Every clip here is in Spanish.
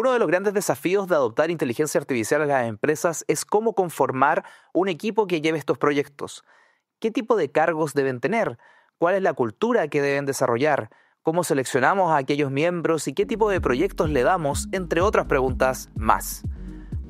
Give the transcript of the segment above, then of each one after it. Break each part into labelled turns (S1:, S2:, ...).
S1: Uno de los grandes desafíos de adoptar inteligencia artificial en las empresas es cómo conformar un equipo que lleve estos proyectos. ¿Qué tipo de cargos deben tener? ¿Cuál es la cultura que deben desarrollar? ¿Cómo seleccionamos a aquellos miembros y qué tipo de proyectos le damos? Entre otras preguntas más.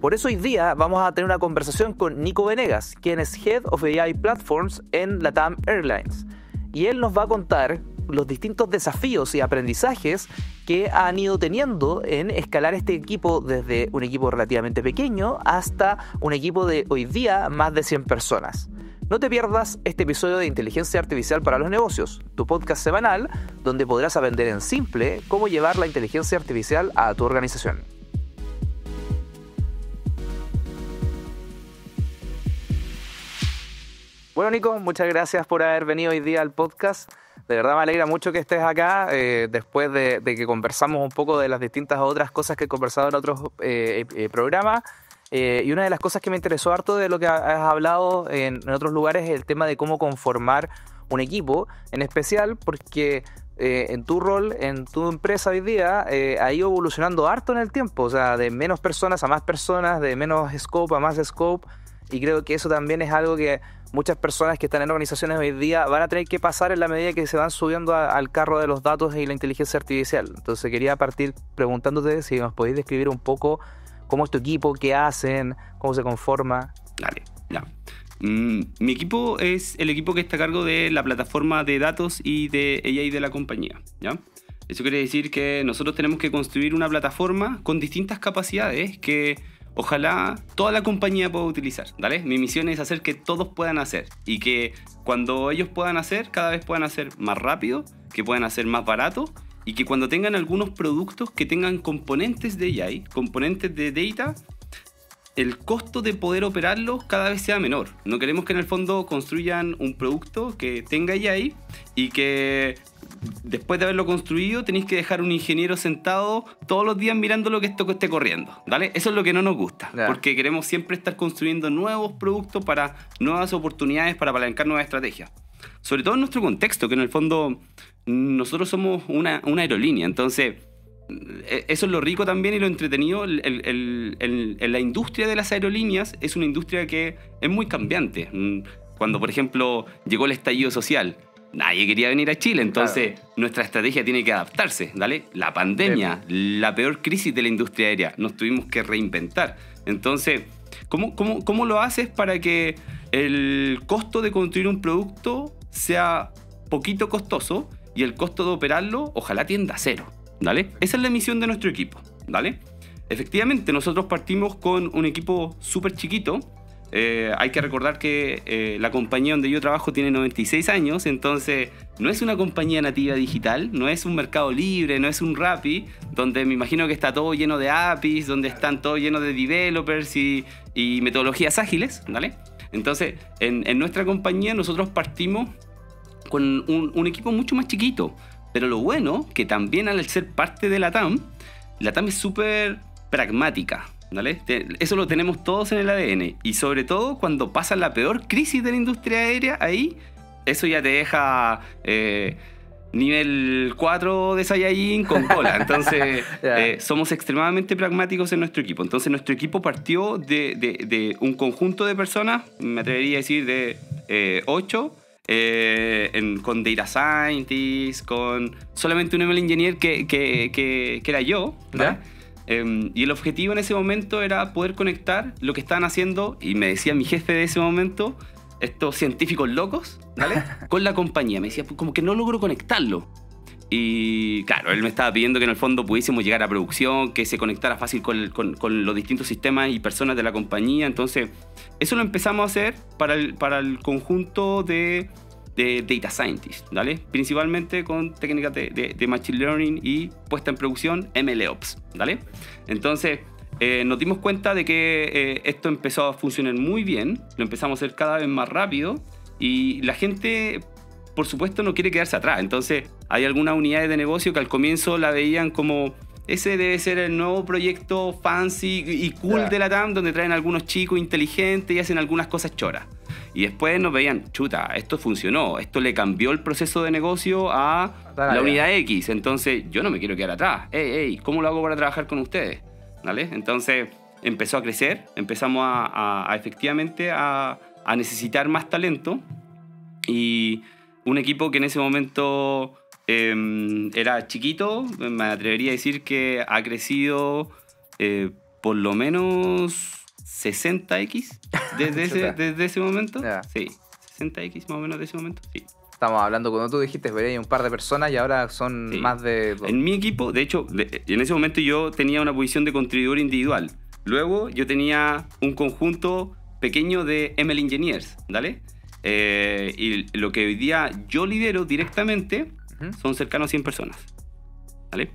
S1: Por eso hoy día vamos a tener una conversación con Nico Venegas, quien es Head of AI Platforms en LATAM Airlines. Y él nos va a contar los distintos desafíos y aprendizajes que han ido teniendo en escalar este equipo desde un equipo relativamente pequeño hasta un equipo de hoy día más de 100 personas. No te pierdas este episodio de Inteligencia Artificial para los Negocios, tu podcast semanal donde podrás aprender en simple cómo llevar la inteligencia artificial a tu organización. Bueno, Nico, muchas gracias por haber venido hoy día al podcast. De verdad me alegra mucho que estés acá después de que conversamos un poco de las distintas otras cosas que he conversado en otros programas. Y una de las cosas que me interesó harto de lo que has hablado en otros lugares es el tema de cómo conformar un equipo, en especial porque en tu rol, en tu empresa hoy día, ha ido evolucionando harto en el tiempo, o sea, de menos personas a más personas, de menos scope a más scope, y creo que eso también es algo que muchas personas que están en organizaciones hoy día van a tener que pasar en la medida que se van subiendo al carro de los datos y la inteligencia artificial. Entonces quería partir preguntándote si nos podéis describir un poco cómo es tu equipo, qué hacen, cómo se conforma.
S2: Dale, ya. Mi equipo es el equipo que está a cargo de la plataforma de datos y de AI de la compañía, ¿ya? Eso quiere decir que nosotros tenemos que construir una plataforma con distintas capacidades que ojalá toda la compañía pueda utilizar, ¿vale? Mi misión es hacer que todos puedan hacer y que cuando ellos puedan hacer, cada vez puedan hacer más rápido, que puedan hacer más barato y que cuando tengan algunos productos que tengan componentes de AI, componentes de data, el costo de poder operarlos cada vez sea menor. No queremos que en el fondo construyan un producto que tenga AI y que después de haberlo construido tenéis que dejar un ingeniero sentado todos los días mirando lo que esto esté corriendo, ¿vale? Eso es lo que no nos gusta, porque queremos siempre estar construyendo nuevos productos para nuevas oportunidades, para apalancar nuevas estrategias. Sobre todo en nuestro contexto, que en el fondo nosotros somos una aerolínea, entonces eso es lo rico también y lo entretenido. La industria de las aerolíneas es una industria que es muy cambiante. Cuando, por ejemplo, llegó el estallido social, nadie quería venir a Chile, entonces nuestra estrategia tiene que adaptarse, ¿vale? La pandemia, la peor crisis de la industria aérea, nos tuvimos que reinventar. Entonces, ¿cómo lo haces para que el costo de construir un producto sea poquito costoso y el costo de operarlo ojalá tienda a cero? ¿Dale? Esa es la misión de nuestro equipo, ¿vale? Efectivamente, nosotros partimos con un equipo súper chiquito. Hay que recordar que la compañía donde yo trabajo tiene 96 años, entonces no es una compañía nativa digital, no es un Mercado Libre, no es un Rappi, donde me imagino que está todo lleno de APIs, donde están todo lleno de developers y metodologías ágiles, ¿vale? Entonces, en nuestra compañía nosotros partimos con un equipo mucho más chiquito. Pero lo bueno, que también al ser parte de LATAM es súper pragmática, ¿vale? Eso lo tenemos todos en el ADN. Y sobre todo cuando pasa la peor crisis de la industria aérea, ahí eso ya te deja nivel 4 de Saiyajin con cola. Entonces somos extremadamente pragmáticos en nuestro equipo. Entonces nuestro equipo partió de un conjunto de personas, me atrevería a decir de 8, con data scientists, con solamente un ML engineer que era yo, ¿verdad? Y el objetivo en ese momento era poder conectar lo que estaban haciendo, y me decía mi jefe de ese momento, estos científicos locos, ¿vale? Con la compañía. Me decía, como que no logro conectarlo. Y claro, él me estaba pidiendo que en el fondo pudiésemos llegar a producción, que se conectara fácil con los distintos sistemas y personas de la compañía. Entonces, eso lo empezamos a hacer para el conjunto de data scientists, ¿vale? Principalmente con técnicas de machine learning y puesta en producción MLOps, ¿vale? Entonces, nos dimos cuenta de que esto empezó a funcionar muy bien, lo empezamos a hacer cada vez más rápido y la gente, por supuesto, no quiere quedarse atrás. Entonces, hay algunas unidades de negocio que al comienzo la veían como ese debe ser el nuevo proyecto fancy y cool de LATAM, donde traen algunos chicos inteligentes y hacen algunas cosas choras. Y después nos veían, chuta, esto funcionó, esto le cambió el proceso de negocio a la unidad X. Entonces, yo no me quiero quedar atrás. ¿Cómo lo hago para trabajar con ustedes? ¿vale? Entonces empezó a crecer, empezamos a efectivamente a necesitar más talento, y un equipo que en ese momento era chiquito, me atrevería a decir que ha crecido por lo menos 60x desde ese momento.
S1: Yeah.
S2: Sí, 60x más o menos de ese momento, sí.
S1: Estamos hablando, cuando tú dijiste, veréis un par de personas y ahora son
S2: Sí.
S1: más de...
S2: En mi equipo, de hecho, en ese momento yo tenía una posición de contribuidor individual. Luego yo tenía un conjunto pequeño de ML Engineers, ¿vale? Y lo que hoy día yo lidero directamente son cercanos a 100 personas, ¿vale?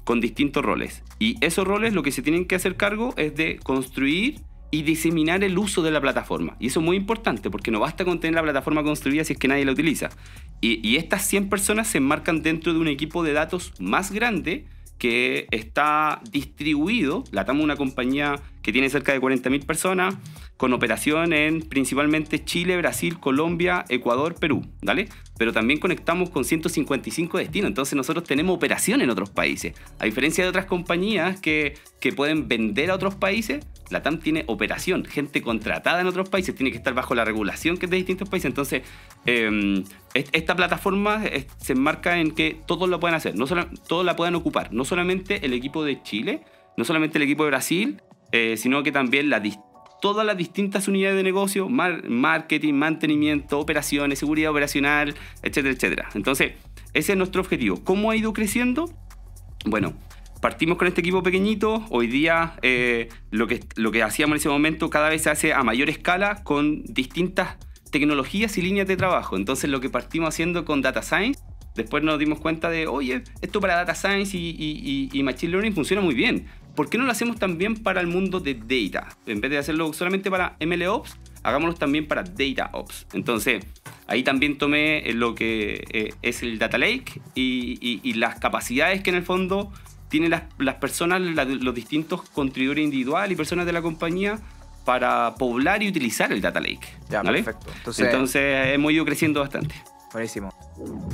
S2: Con distintos roles. Y esos roles lo que se tienen que hacer cargo es de construir y diseminar el uso de la plataforma. Y eso es muy importante, porque no basta con tener la plataforma construida si es que nadie la utiliza. Y estas 100 personas se enmarcan dentro de un equipo de datos más grande que está distribuido. LATAM es una compañía que tiene cerca de 40.000 personas, con operación en principalmente Chile, Brasil, Colombia, Ecuador, Perú, ¿vale? Pero también conectamos con 155 destinos, entonces nosotros tenemos operación en otros países. A diferencia de otras compañías que pueden vender a otros países, LATAM tiene operación, gente contratada en otros países, tiene que estar bajo la regulación que es de distintos países. Entonces, esta plataforma se enmarca en que todos lo pueden hacer, todos la pueden ocupar, no solamente el equipo de Chile, no solamente el equipo de Brasil, sino que también todas las distintas unidades de negocio, marketing, mantenimiento, operaciones, seguridad operacional, etcétera, etcétera. Entonces, ese es nuestro objetivo. ¿Cómo ha ido creciendo? Bueno, partimos con este equipo pequeñito. Hoy día lo que hacíamos en ese momento cada vez se hace a mayor escala con distintas tecnologías y líneas de trabajo. Entonces, lo que partimos haciendo con Data Science, después nos dimos cuenta de, oye, esto para Data Science y Machine Learning funciona muy bien. ¿Por qué no lo hacemos también para el mundo de Data? En vez de hacerlo solamente para MLOps, hagámoslo también para DataOps. Entonces, ahí también tomé lo que es el Data Lake y las capacidades que en el fondo tienen las personas, los distintos contribuidores individuales y personas de la compañía para poblar y utilizar el Data Lake.
S1: Ya,
S2: ¿vale?
S1: perfecto.
S2: Entonces hemos ido creciendo bastante.
S1: Buenísimo.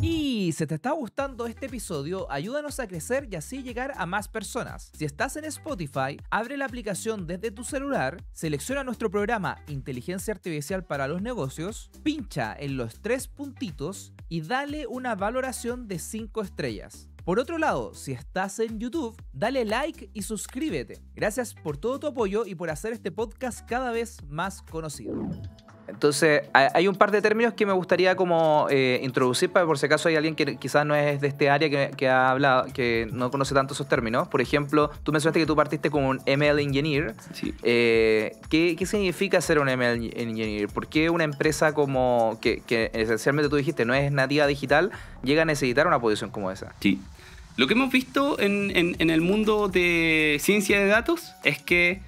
S1: Y si te está gustando este episodio, ayúdanos a crecer y así llegar a más personas. Si estás en Spotify, abre la aplicación desde tu celular, selecciona nuestro programa Inteligencia Artificial para los Negocios, pincha en los 3 puntitos y dale una valoración de 5 estrellas. Por otro lado, si estás en YouTube, dale like y suscríbete. Gracias por todo tu apoyo y por hacer este podcast cada vez más conocido. Entonces, hay un par de términos que me gustaría como introducir para por si acaso hay alguien que quizás no es de este área que ha hablado, que no conoce tanto esos términos. Por ejemplo, tú mencionaste que tú partiste como un ML Engineer.
S2: Sí.
S1: ¿Qué significa ser un ML Engineer? ¿Por qué una empresa como que esencialmente tú dijiste no es nativa digital llega a necesitar una posición como esa?
S2: Sí. Lo que hemos visto en el mundo de ciencia de datos es que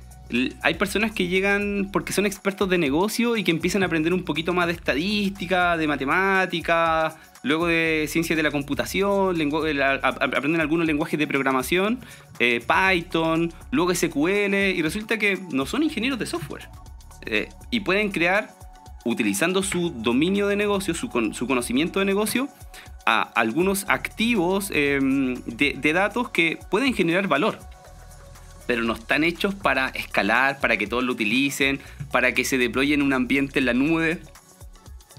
S2: hay personas que llegan porque son expertos de negocio y que empiezan a aprender un poquito más de estadística, de matemática, luego de ciencias de la computación, aprenden algunos lenguajes de programación, Python, luego SQL, y resulta que no son ingenieros de software. Y pueden crear, utilizando su dominio de negocio, su conocimiento de negocio, a algunos activos de datos que pueden generar valor, pero no están hechos para escalar, para que todos lo utilicen, para que se deploye en un ambiente en la nube,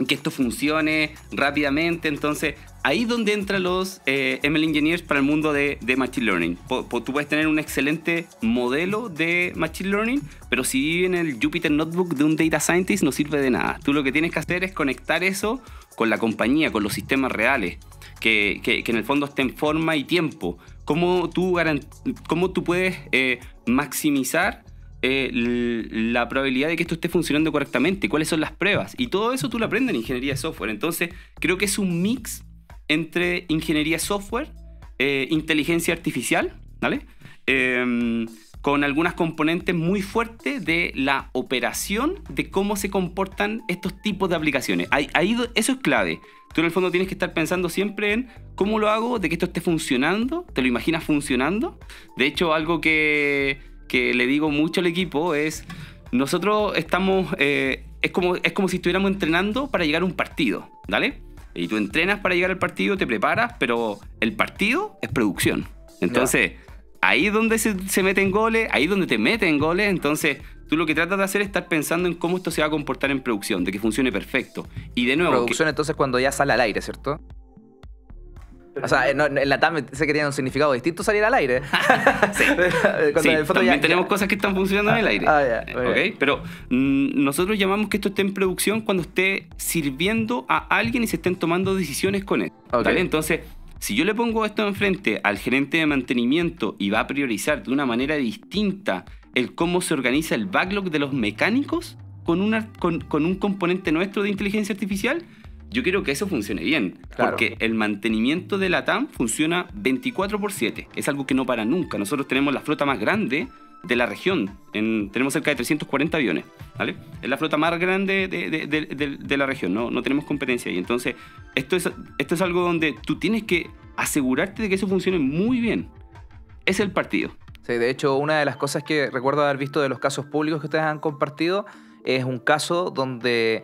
S2: que esto funcione rápidamente. Entonces, ahí es donde entran los ML Engineers para el mundo de Machine Learning. Tú puedes tener un excelente modelo de Machine Learning, pero si vive en el Jupyter Notebook de un Data Scientist no sirve de nada. Tú lo que tienes que hacer es conectar eso con la compañía, con los sistemas reales, que en el fondo esté en forma y tiempo. ¿Cómo tú puedes maximizar la probabilidad de que esto esté funcionando correctamente? ¿Cuáles son las pruebas? Y todo eso tú lo aprendes en ingeniería de software. Entonces, creo que es un mix entre ingeniería de software, inteligencia artificial, ¿vale? Con algunas componentes muy fuertes de la operación, de cómo se comportan estos tipos de aplicaciones. Eso es clave. Tú en el fondo tienes que estar pensando siempre en cómo lo hago, de que esto esté funcionando, te lo imaginas funcionando. De hecho, algo que le digo mucho al equipo es, nosotros estamos, es como si estuviéramos entrenando para llegar a un partido, ¿vale? Y tú entrenas para llegar al partido, te preparas, pero el partido es producción. Entonces, ahí es donde se meten goles, ahí es donde te meten goles. Entonces, tú lo que tratas de hacer es estar pensando en cómo esto se va a comportar en producción, de que funcione perfecto. Y de nuevo...
S1: Producción, entonces, cuando ya sale al aire, ¿cierto? O sea, en la TAM sé que tiene un significado distinto salir al aire.
S2: Sí, sí, en el fondo también tenemos cosas que están funcionando en el aire. ¿Okay? Pero nosotros llamamos que esto esté en producción cuando esté sirviendo a alguien y se estén tomando decisiones con él. ¿Vale? Entonces, si yo le pongo esto enfrente al gerente de mantenimiento y va a priorizar de una manera distinta el cómo se organiza el backlog de los mecánicos con un componente nuestro de inteligencia artificial, yo quiero que eso funcione bien, claro. Porque el mantenimiento de la TAM funciona 24/7. Es algo que no para nunca. Nosotros tenemos la flota más grande de la región. Tenemos cerca de 340 aviones, ¿vale? Es la flota más grande de la región. No tenemos competencia ahí. Entonces, esto es algo donde tú tienes que asegurarte de que eso funcione muy bien. Es el partido.
S1: Sí, de hecho, una de las cosas que recuerdo haber visto de los casos públicos que ustedes han compartido es un caso donde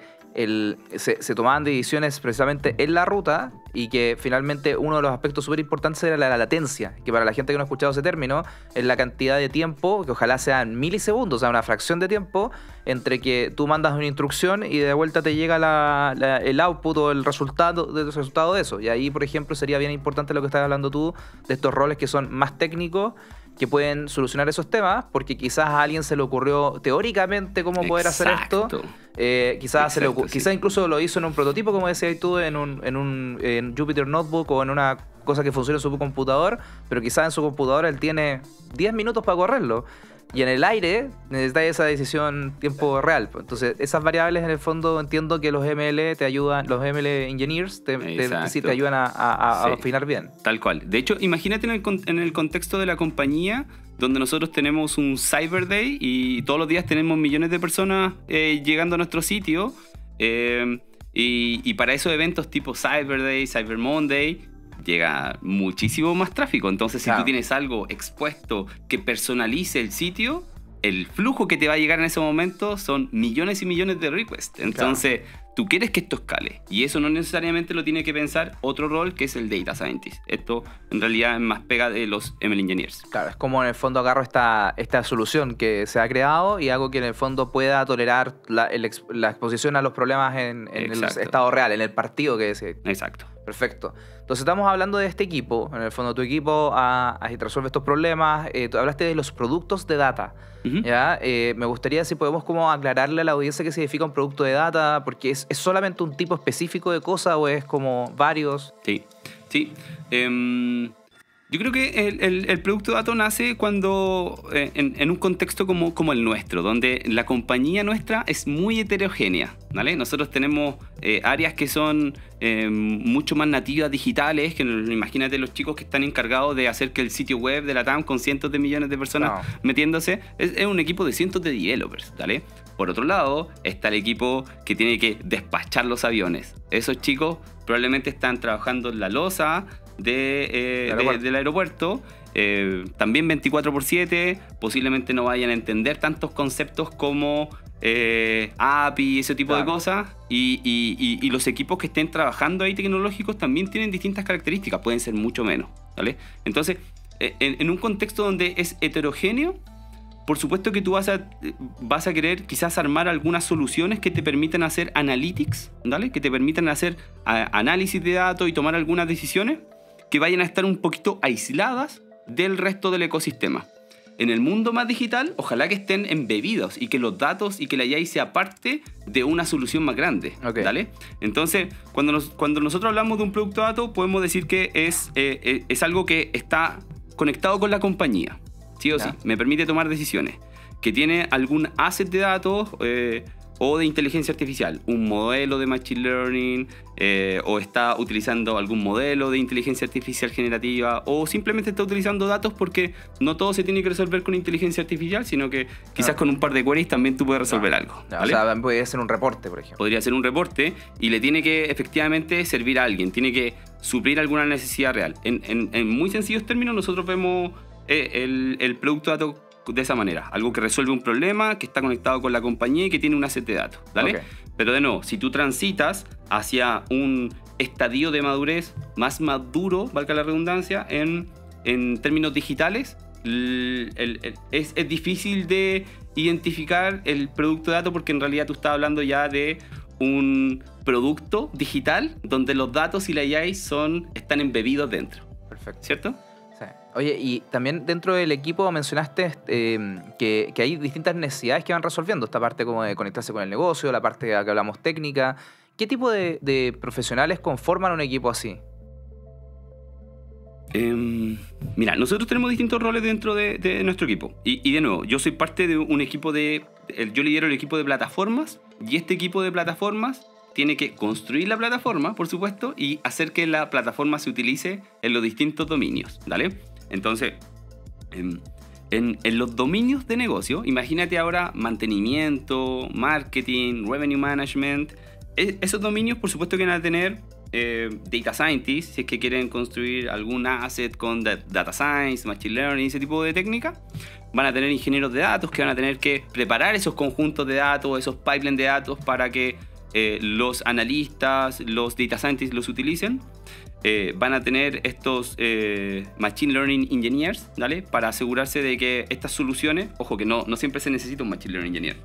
S1: se tomaban decisiones precisamente en la ruta y que finalmente uno de los aspectos súper importantes era la latencia, que para la gente que no ha escuchado ese término es la cantidad de tiempo, que ojalá sean milisegundos, o sea, una fracción de tiempo entre que tú mandas una instrucción y de vuelta te llega el output o el resultado de eso. Y ahí, por ejemplo, sería bien importante lo que estás hablando tú, de estos roles que son más técnicos, que pueden solucionar esos temas, porque quizás a alguien se le ocurrió teóricamente cómo poder hacer esto. Quizás incluso lo hizo en un prototipo, como decías tú, en Jupyter Notebook o en una cosa que funcione en su computador, pero quizás en su computadora él tiene 10 minutos para correrlo. Y en el aire necesita esa decisión tiempo real. Entonces, esas variables en el fondo entiendo que los ML te ayudan, los ML engineers te ayudan a afinar bien.
S2: Tal cual. De hecho, imagínate en el contexto de la compañía, donde nosotros tenemos un Cyber Day y todos los días tenemos millones de personas llegando a nuestro sitio. Y para esos eventos tipo Cyber Day, Cyber Monday, llega muchísimo más tráfico. Entonces, si tú tienes algo expuesto que personalice el sitio, el flujo que te va a llegar en ese momento son millones y millones de requests. Entonces, tú quieres que esto escale. Y eso no necesariamente lo tiene que pensar otro rol, que es el Data Scientist. Esto, en realidad, es más pega de los ML Engineers.
S1: Claro, es como en el fondo agarro esta solución que se ha creado y hago que en el fondo pueda tolerar la exposición a los problemas en el estado real, en el partido que es.
S2: Exacto.
S1: Perfecto. Entonces estamos hablando de este equipo. En el fondo tu equipo resuelve estos problemas. Tú hablaste de los productos de data. ¿Ya? Me gustaría si podemos como aclararle a la audiencia qué significa un producto de data, porque ¿es solamente un tipo específico de cosa o es como varios?
S2: Sí. Yo creo que el producto de datos nace cuando en un contexto como el nuestro, donde la compañía nuestra es muy heterogénea, ¿vale? Nosotros tenemos áreas que son mucho más nativas digitales, que imagínate los chicos que están encargados de hacer que el sitio web de la TAM con cientos de millones de personas metiéndose, es un equipo de cientos de developers, ¿vale? Por otro lado, está el equipo que tiene que despachar los aviones. Esos chicos probablemente están trabajando en la losa del aeropuerto, también 24/7, posiblemente no vayan a entender tantos conceptos como API, ese tipo de cosas, y los equipos que estén trabajando ahí tecnológicos también tienen distintas características, pueden ser mucho menos, ¿vale? Entonces, en un contexto donde es heterogéneo, por supuesto que tú vas a querer quizás armar algunas soluciones que te permitan hacer analytics, ¿vale? Que te permitan hacer análisis de datos y tomar algunas decisiones que vayan a estar un poquito aisladas del resto del ecosistema. En el mundo más digital, ojalá que estén embebidos y que los datos y que la AI sea parte de una solución más grande, ¿vale? Entonces, cuando nosotros hablamos de un producto de datos, podemos decir que es algo que está conectado con la compañía, sí o sí, me permite tomar decisiones, que tiene algún asset de datos o de inteligencia artificial, un modelo de machine learning, o está utilizando algún modelo de inteligencia artificial generativa, o simplemente está utilizando datos, porque no todo se tiene que resolver con inteligencia artificial, sino que quizás con un par de queries también tú puedes resolver algo, ¿vale?
S1: O sea, podría ser un reporte, por ejemplo.
S2: Podría ser un reporte y le tiene que efectivamente servir a alguien, tiene que suplir alguna necesidad real. En muy sencillos términos, nosotros vemos el producto de datos de esa manera, algo que resuelve un problema, que está conectado con la compañía y que tiene un asset de datos, ¿vale? Pero de nuevo, si tú transitas hacia un estadio de madurez más maduro, valga la redundancia, en términos digitales, es difícil de identificar el producto de datos porque en realidad tú estás hablando ya de un producto digital donde los datos y la AI están embebidos dentro.
S1: Perfecto.
S2: ¿Cierto?
S1: Sí. Oye, y también dentro del equipo mencionaste que hay distintas necesidades que van resolviendo. Esta parte como de conectarse con el negocio, la parte que hablamos técnica. ¿Qué tipo de profesionales conforman un equipo así?
S2: Mira, nosotros tenemos distintos roles dentro de nuestro equipo. Y de nuevo, yo soy parte de un equipo yo lidero el equipo de plataformas, y este equipo de plataformas tiene que construir la plataforma, por supuesto, y hacer que la plataforma se utilice en los distintos dominios, ¿vale? Entonces, en los dominios de negocio, imagínate ahora mantenimiento, marketing, revenue management. Esos dominios, por supuesto, que van a tener data scientists, si es que quieren construir algún asset con data science, machine learning, ese tipo de técnica. Van a tener ingenieros de datos que van a tener que preparar esos conjuntos de datos, esos pipelines de datos para que los analistas, los data scientists los utilicen. Van a tener estos machine learning engineers, ¿vale? Para asegurarse de que estas soluciones, ojo que no siempre se necesita un machine learning engineer.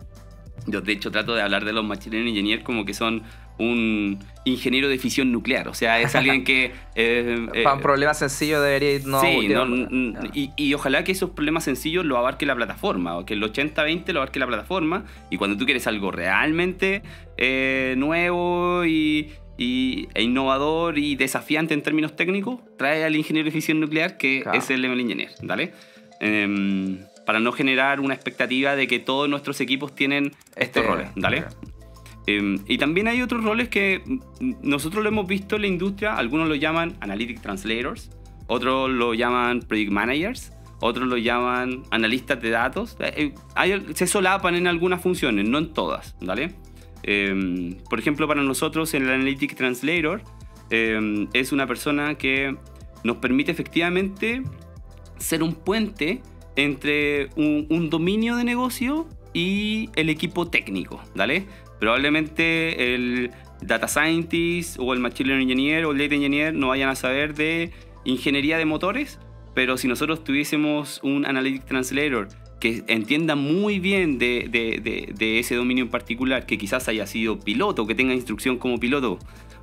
S2: Yo de hecho trato de hablar de los machine learning engineers como que son un ingeniero de fisión nuclear, o sea, es alguien que...
S1: para un problema sencillo debería...
S2: Y ojalá que esos problemas sencillos lo abarque la plataforma, o que el 80-20 lo abarque la plataforma, y cuando tú quieres algo realmente nuevo e innovador y desafiante en términos técnicos, trae al ingeniero de fisión nuclear, que es el ML Engineer, ¿vale? Para no generar una expectativa de que todos nuestros equipos tienen estos roles, ¿vale? Y también hay otros roles que nosotros lo hemos visto en la industria. Algunos lo llaman Analytic Translators, otros lo llaman Project Managers, otros lo llaman analistas de datos. Se solapan en algunas funciones, no en todas, ¿vale? Por ejemplo, para nosotros el Analytic Translator es una persona que nos permite efectivamente ser un puente entre un dominio de negocio y el equipo técnico, ¿vale? Probablemente el data scientist o el machine learning engineer o el data engineer no vayan a saber de ingeniería de motores, pero si nosotros tuviésemos un analytic translator que entienda muy bien de ese dominio en particular, que quizás haya sido piloto, que tenga instrucción como piloto,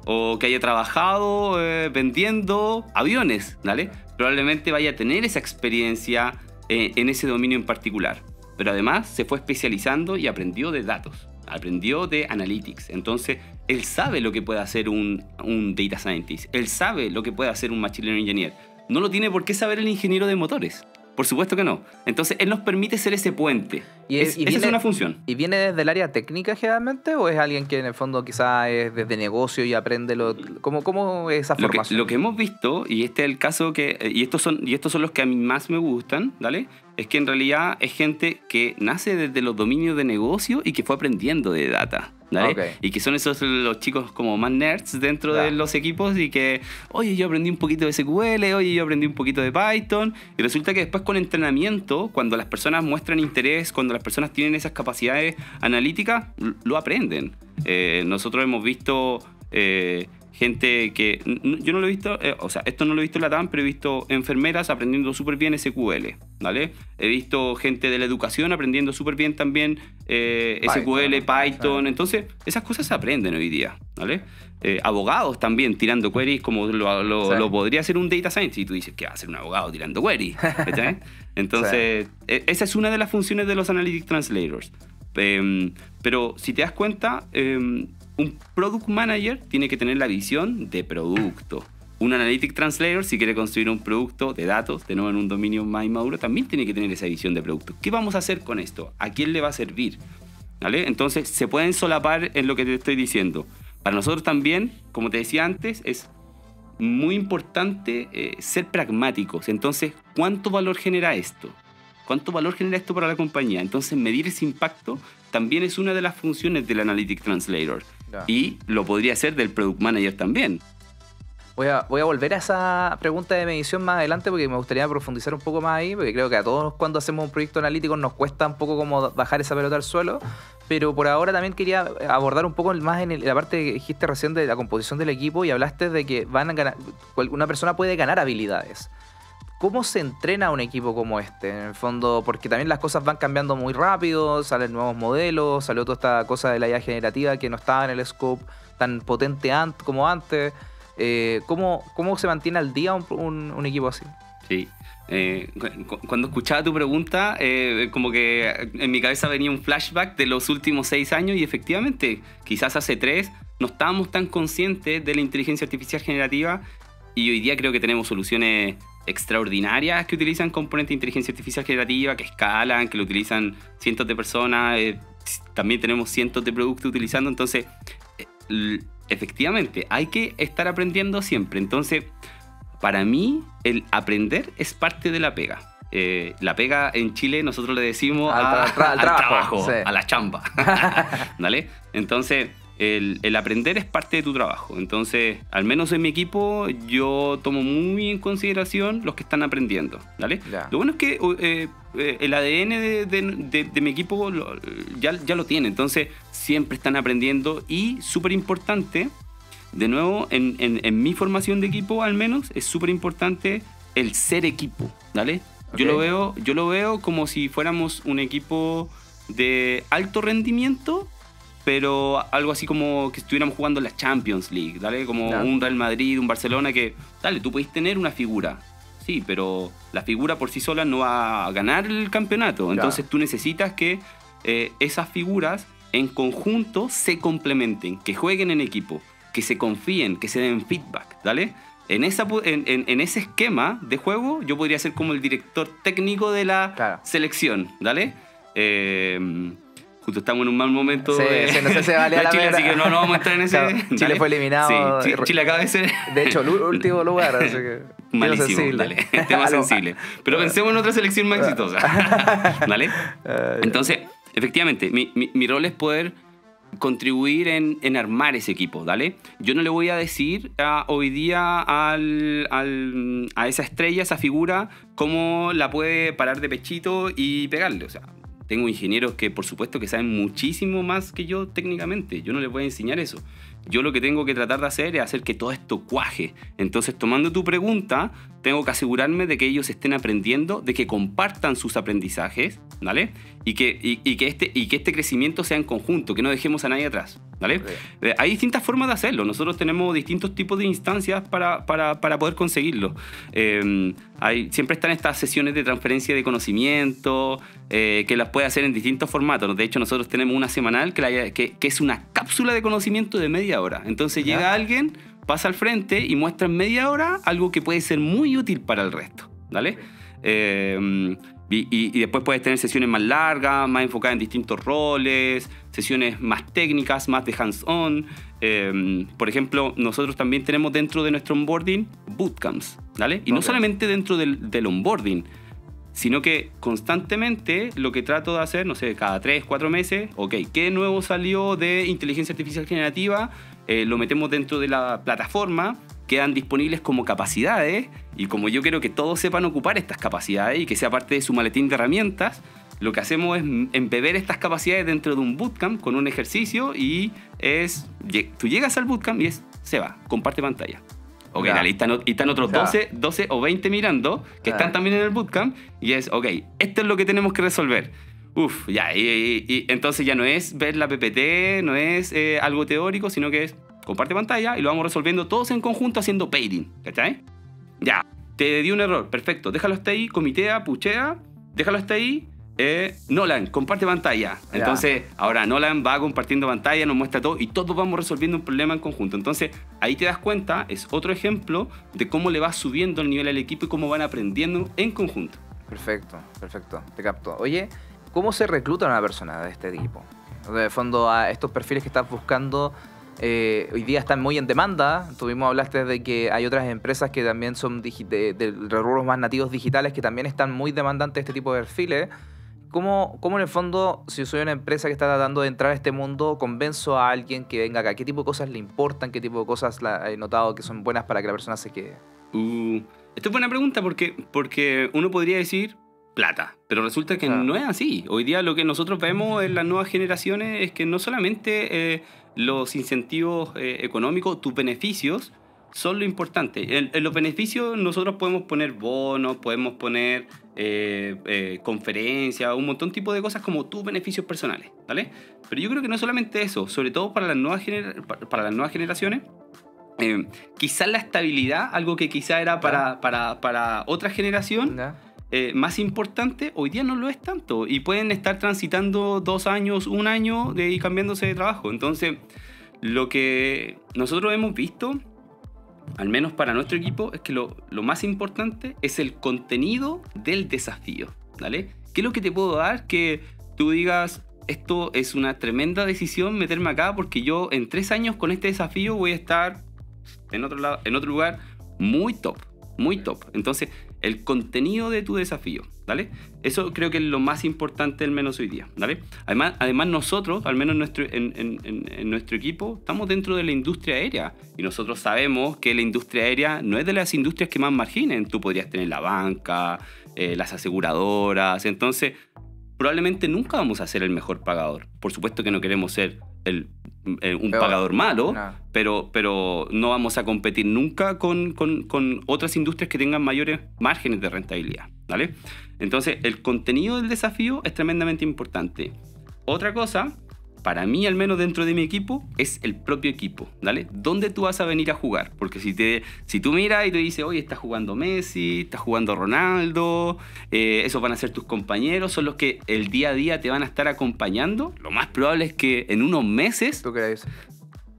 S2: o que haya trabajado vendiendo aviones, ¿vale? Probablemente vaya a tener esa experiencia en ese dominio en particular. Pero además se fue especializando y aprendió de datos, aprendió de analytics. Entonces, él sabe lo que puede hacer un data scientist, él sabe lo que puede hacer un machine learning engineer. No lo tiene por qué saber el ingeniero de motores. Por supuesto que no. Entonces, él nos permite ser ese puente. Esa es una función.
S1: ¿Y viene desde el área técnica generalmente? ¿O es alguien que en el fondo quizás es desde negocio y aprende cómo es esa formación?
S2: Lo que hemos visto, y este es el caso y estos son los que a mí más me gustan, ¿vale? Es que en realidad es gente que nace desde los dominios de negocio y que fue aprendiendo de data, ¿vale? Okay. Y que son los chicos como más nerds dentro de los equipos y que, oye, yo aprendí un poquito de SQL, oye, yo aprendí un poquito de Python. Y resulta que después con entrenamiento, cuando las personas muestran interés, cuando las personas tienen esas capacidades analíticas, lo aprenden. Nosotros hemos visto gente que... Yo no lo he visto... esto no lo he visto en la TAM, pero he visto enfermeras aprendiendo súper bien SQL, ¿vale? He visto gente de la educación aprendiendo súper bien también SQL, Python. Entonces, esas cosas se aprenden hoy día, ¿vale? Abogados también tirando queries como lo podría hacer un data scientist. Y tú dices, ¿qué va a hacer un abogado tirando queries? Entonces, esa es una de las funciones de los Analytic Translators. Pero si te das cuenta... un product manager tiene que tener la visión de producto. Un analytic translator, si quiere construir un producto de datos, de nuevo en un dominio más maduro, también tiene que tener esa visión de producto. ¿Qué vamos a hacer con esto? ¿A quién le va a servir? ¿Vale? Entonces, se pueden solapar en lo que te estoy diciendo. Para nosotros también, como te decía antes, es muy importante ser pragmáticos. Entonces, ¿cuánto valor genera esto? ¿Cuánto valor genera esto para la compañía? Entonces, medir ese impacto también es una de las funciones del Analytic Translator. Yeah. Y lo podría hacer del Product Manager también.
S1: Voy a volver a esa pregunta de medición más adelante porque me gustaría profundizar un poco más ahí, porque creo que a todos cuando hacemos un proyecto analítico nos cuesta un poco como bajar esa pelota al suelo, pero por ahora también quería abordar un poco más en la parte que dijiste recién de la composición del equipo y hablaste de que una persona puede ganar habilidades. ¿Cómo se entrena un equipo como este? En el fondo, porque también las cosas van cambiando muy rápido, salen nuevos modelos, salió toda esta cosa de la IA generativa que no estaba en el scope tan potente como antes. ¿Cómo se mantiene al día un equipo así?
S2: Sí. Cuando escuchaba tu pregunta, como que en mi cabeza venía un flashback de los últimos 6 años y efectivamente, quizás hace 3 no estábamos tan conscientes de la inteligencia artificial generativa y hoy día creo que tenemos soluciones extraordinarias que utilizan componentes de inteligencia artificial generativa, que escalan, que lo utilizan cientos de personas, también tenemos cientos de productos utilizando, entonces efectivamente hay que estar aprendiendo siempre. Entonces para mí el aprender es parte de la pega. La pega en Chile nosotros le decimos al trabajo, sí. A la chamba. ¿Vale? Entonces el aprender es parte de tu trabajo. Entonces, al menos en mi equipo, yo tomo muy en consideración los que están aprendiendo. ¿Vale? Yeah. Lo bueno es que el ADN de mi equipo ya lo tiene. Entonces, siempre están aprendiendo y súper importante, de nuevo, en mi formación de equipo al menos, es súper importante el ser equipo. ¿Vale? Okay. Yo lo veo como si fuéramos un equipo de alto rendimiento, pero algo así como que estuviéramos jugando la Champions League, ¿vale? Como un Real Madrid, un Barcelona que, dale, tú podés tener una figura, sí, pero la figura por sí sola no va a ganar el campeonato. Entonces tú necesitas que esas figuras en conjunto se complementen, que jueguen en equipo, que se confíen, que se den feedback, ¿vale? En ese esquema de juego yo podría ser como el director técnico de la selección, ¿vale? Justo estamos en un mal momento
S1: no sé si vale la
S2: Chile,
S1: pena.
S2: así que no vamos a entrar en ese...
S1: Chile fue eliminado.
S2: Sí, Chile acaba de ser...
S1: De hecho, el último lugar, así que...
S2: Malísimo, dale, tema sensible. Pero pensemos en otra selección más exitosa. ¿Vale? Entonces, efectivamente, mi rol es poder contribuir en armar ese equipo, ¿vale? Yo no le voy a decir hoy día a esa estrella, esa figura, cómo la puede parar de pechito y pegarle, o sea... Tengo ingenieros que, por supuesto, que saben muchísimo más que yo técnicamente. Yo no les voy a enseñar eso. Yo lo que tengo que tratar de hacer es hacer que todo esto cuaje. Entonces, tomando tu pregunta, tengo que asegurarme de que ellos estén aprendiendo, de que compartan sus aprendizajes, ¿vale? Y que este crecimiento sea en conjunto, que no dejemos a nadie atrás, ¿vale? Okay. Hay distintas formas de hacerlo. Nosotros tenemos distintos tipos de instancias para poder conseguirlo. Siempre están estas sesiones de transferencia de conocimiento, que las puede hacer en distintos formatos. De hecho, nosotros tenemos una semanal que es una cápsula de conocimiento de media hora. Entonces llega alguien, pasa al frente y muestra en media hora algo que puede ser muy útil para el resto, ¿vale? Y después puedes tener sesiones más largas, más enfocadas en distintos roles, sesiones más técnicas, más de hands-on. Por ejemplo, nosotros también tenemos dentro de nuestro onboarding bootcamps, ¿vale? Y no solamente dentro del onboarding, sino que constantemente lo que trato de hacer, no sé, cada 3, 4 meses, ok, ¿qué nuevo salió de inteligencia artificial generativa? Lo metemos dentro de la plataforma, quedan disponibles como capacidades, y como yo quiero que todos sepan ocupar estas capacidades y que sea parte de su maletín de herramientas, lo que hacemos es embeber estas capacidades dentro de un bootcamp con un ejercicio, y tú llegas al bootcamp y se va, comparte pantalla. Ok, dale, y están otros 12 o 20 mirando, que están también en el bootcamp, y ok, esto es lo que tenemos que resolver. Y entonces ya no es ver la PPT, no es algo teórico, sino que es comparte pantalla y lo vamos resolviendo todos en conjunto haciendo pairing, ¿cachai? Ya, te di un error, perfecto, déjalo hasta ahí, comitea, puchea, déjalo hasta ahí. Nolan, comparte pantalla. Entonces, ahora Nolan va compartiendo pantalla, nos muestra todo y todos vamos resolviendo un problema en conjunto. Entonces, ahí te das cuenta, es otro ejemplo de cómo le va subiendo el nivel al equipo y cómo van aprendiendo en conjunto.
S1: Perfecto, te capto. Oye, ¿cómo se recluta una persona de este tipo? De fondo, a estos perfiles que estás buscando, hoy día están muy en demanda. Hablaste de que hay otras empresas que también son de rubros más nativos digitales que también están muy demandantes de este tipo de perfiles. ¿Cómo en el fondo, si yo soy una empresa que está tratando de entrar a este mundo, convenzo a alguien que venga acá? ¿Qué tipo de cosas le importan? ¿Qué tipo de cosas he notado que son buenas para que la persona se quede?
S2: Esto es buena pregunta porque uno podría decir plata, pero resulta que no es así. Hoy día lo que nosotros vemos en las nuevas generaciones es que no solamente los incentivos económicos, tus beneficios, son lo importante. En los beneficios nosotros podemos poner bonos, podemos poner conferencias, un montón de tipo de cosas como tus beneficios personales, ¿vale? Pero yo creo que no solamente eso, sobre todo para las nuevas generaciones, quizás la estabilidad, algo que quizás era para otra generación, más importante, hoy día no lo es tanto. Y pueden estar transitando 2 años, 1 año y cambiándose de trabajo. Entonces, lo que nosotros hemos visto, al menos para nuestro equipo, es que lo más importante es el contenido del desafío, ¿vale? ¿Qué es lo que te puedo dar que tú digas, esto es una tremenda decisión meterme acá porque yo en 3 años con este desafío voy a estar en otro lugar muy top, muy top? Entonces, el contenido de tu desafío, ¿vale? Eso creo que es lo más importante, al menos hoy día, ¿vale? Además nosotros, al menos en nuestro equipo, estamos dentro de la industria aérea y nosotros sabemos que la industria aérea no es de las industrias que más marginen. Tú podrías tener la banca, las aseguradoras, entonces probablemente nunca vamos a ser el mejor pagador. Por supuesto que no queremos ser un pagador malo, no. Pero no vamos a competir nunca con otras industrias que tengan mayores márgenes de rentabilidad, ¿vale? Entonces, el contenido del desafío es tremendamente importante. Otra cosa, para mí, al menos dentro de mi equipo, es el propio equipo, ¿vale? ¿Dónde tú vas a venir a jugar? Porque si tú miras y te dices, oye, está jugando Messi, está jugando Ronaldo, esos van a ser tus compañeros, son los que el día a día te van a estar acompañando, lo más probable es que en unos meses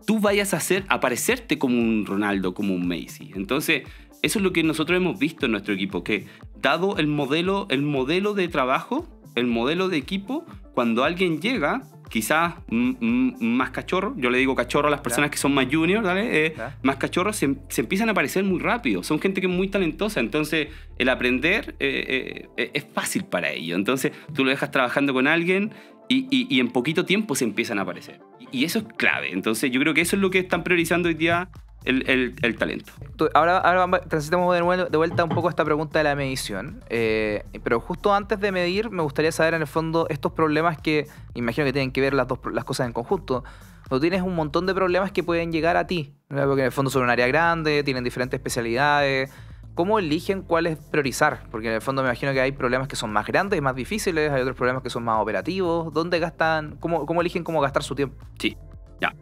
S2: tú vayas a aparecerte como un Ronaldo, como un Messi. Entonces, eso es lo que nosotros hemos visto en nuestro equipo, que dado el modelo de trabajo, el modelo de equipo, cuando alguien llega, quizás más cachorro, yo le digo cachorro a las personas que son más junior, ¿vale? Más cachorros se empiezan a aparecer muy rápido, son gente que es muy talentosa, entonces el aprender es fácil para ellos. Entonces tú lo dejas trabajando con alguien y en poquito tiempo se empiezan a aparecer, y eso es clave. Entonces yo creo que eso es lo que están priorizando hoy día, el talento.
S1: Ahora transitamos de vuelta un poco a esta pregunta de la medición, pero justo antes de medir me gustaría saber en el fondo estos problemas que imagino que tienen que ver las cosas en conjunto. Tú tienes un montón de problemas que pueden llegar a ti, ¿no? Porque en el fondo son un área grande, tienen diferentes especialidades. ¿Cómo eligen cuáles priorizar? Porque en el fondo me imagino que hay problemas que son más grandes y más difíciles, hay otros problemas que son más operativos. ¿Dónde gastan? ¿Cómo eligen cómo gastar su tiempo?
S2: Sí, ya.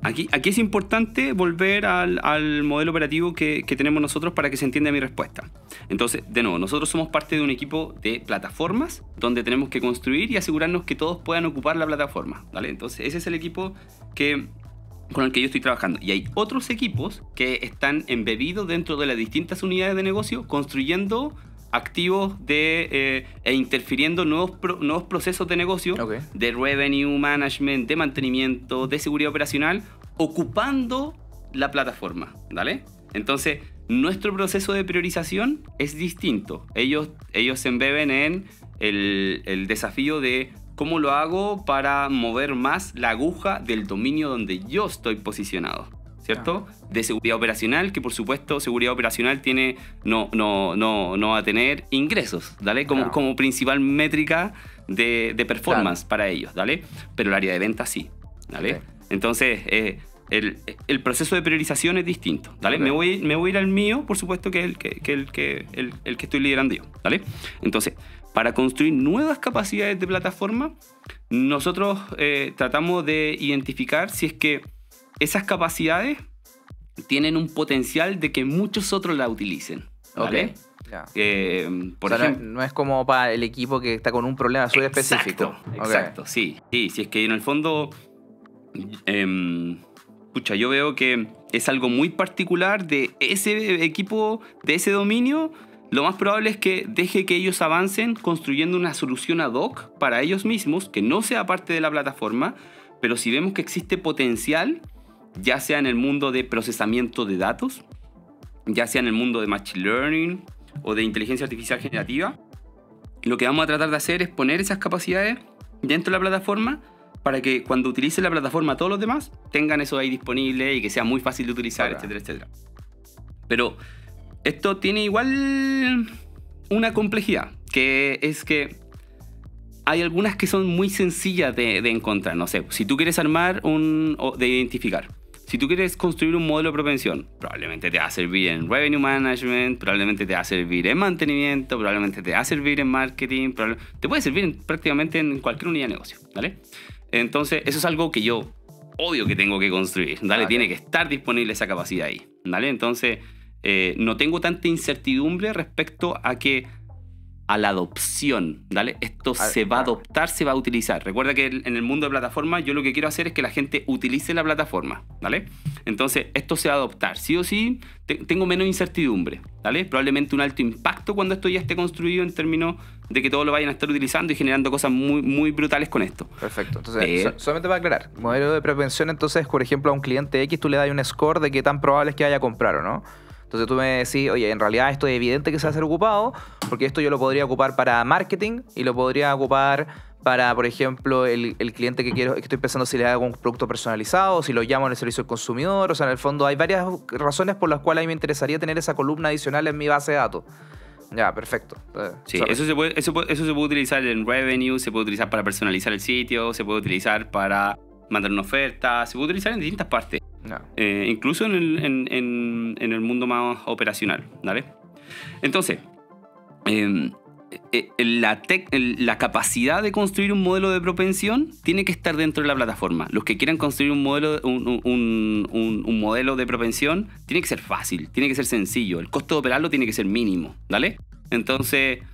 S2: Aquí es importante volver al modelo operativo que tenemos nosotros para que se entienda mi respuesta. Entonces, de nuevo, nosotros somos parte de un equipo de plataformas donde tenemos que construir y asegurarnos que todos puedan ocupar la plataforma, ¿vale? Entonces, ese es el equipo con el que yo estoy trabajando. Y hay otros equipos que están embebidos dentro de las distintas unidades de negocio construyendo activos e interfiriendo nuevos procesos de negocio, de revenue management, de mantenimiento, de seguridad operacional, ocupando la plataforma, ¿vale? Entonces, nuestro proceso de priorización es distinto. Ellos se embeben en el desafío de cómo lo hago para mover más la aguja del dominio donde yo estoy posicionado, ¿cierto? De seguridad operacional, que por supuesto seguridad operacional no va a tener ingresos, ¿vale? Como principal métrica de performance para ellos, ¿vale? Pero el área de venta sí, ¿vale? Entonces, el proceso de priorización es distinto, ¿vale? Me voy a ir al mío, por supuesto, que es el que estoy liderando yo, ¿vale? Entonces, para construir nuevas capacidades de plataforma, nosotros tratamos de identificar si es que esas capacidades tienen un potencial de que muchos otros la utilicen, ¿vale? Por ejemplo,
S1: no es como para el equipo que está con un problema súper específico.
S2: Exacto, sí. Si es que en el fondo, yo veo que es algo muy particular de ese equipo, de ese dominio, lo más probable es que deje que ellos avancen construyendo una solución ad hoc para ellos mismos, que no sea parte de la plataforma, pero si vemos que existe potencial, ya sea en el mundo de procesamiento de datos, ya sea en el mundo de Machine Learning o de inteligencia artificial generativa, lo que vamos a tratar de hacer es poner esas capacidades dentro de la plataforma para que cuando utilicen la plataforma todos los demás tengan eso ahí disponible y que sea muy fácil de utilizar, etcétera, etcétera. Pero esto tiene igual una complejidad, que es que hay algunas que son muy sencillas de encontrar. No sé, si tú quieres de identificar, si tú quieres construir un modelo de propensión, probablemente te va a servir en revenue management, probablemente te va a servir en mantenimiento, probablemente te va a servir en marketing, te puede servir prácticamente en cualquier unidad de negocio, ¿vale? Entonces, eso es algo que yo obvio que tengo que construir, ¿vale? Okay. Tiene que estar disponible esa capacidad ahí, ¿vale? Entonces, no tengo tanta incertidumbre respecto a la adopción, ¿vale? Esto se va a adoptar, se va a utilizar. Recuerda que en el mundo de plataformas yo lo que quiero hacer es que la gente utilice la plataforma, ¿vale? Entonces, esto se va a adoptar. Sí o sí, tengo menos incertidumbre, ¿vale? Probablemente un alto impacto cuando esto ya esté construido en términos de que todos lo vayan a estar utilizando y generando cosas muy, muy brutales con esto.
S1: Perfecto. Entonces, solamente para aclarar, modelo de prevención, entonces, por ejemplo, a un cliente X tú le das un score de qué tan probable es que vaya a comprar o no. Entonces tú me decís, oye, en realidad esto es evidente que se va a ser ocupado, porque esto yo lo podría ocupar para marketing y lo podría ocupar para, por ejemplo, el cliente que estoy pensando si le hago un producto personalizado, si lo llamo en el servicio al consumidor. O sea, en el fondo hay varias razones por las cuales a mí me interesaría tener esa columna adicional en mi base de datos. Ya, perfecto.
S2: Sí, eso se puede utilizar en revenue, se puede utilizar para personalizar el sitio, se puede utilizar para mandar una oferta, se puede utilizar en distintas partes. No. Incluso en el mundo más operacional, ¿vale? Entonces, la capacidad de construir un modelo de propensión tiene que estar dentro de la plataforma. Los que quieran construir un modelo de propensión tiene que ser fácil, tiene que ser sencillo. El costo de operarlo tiene que ser mínimo, ¿vale? Entonces,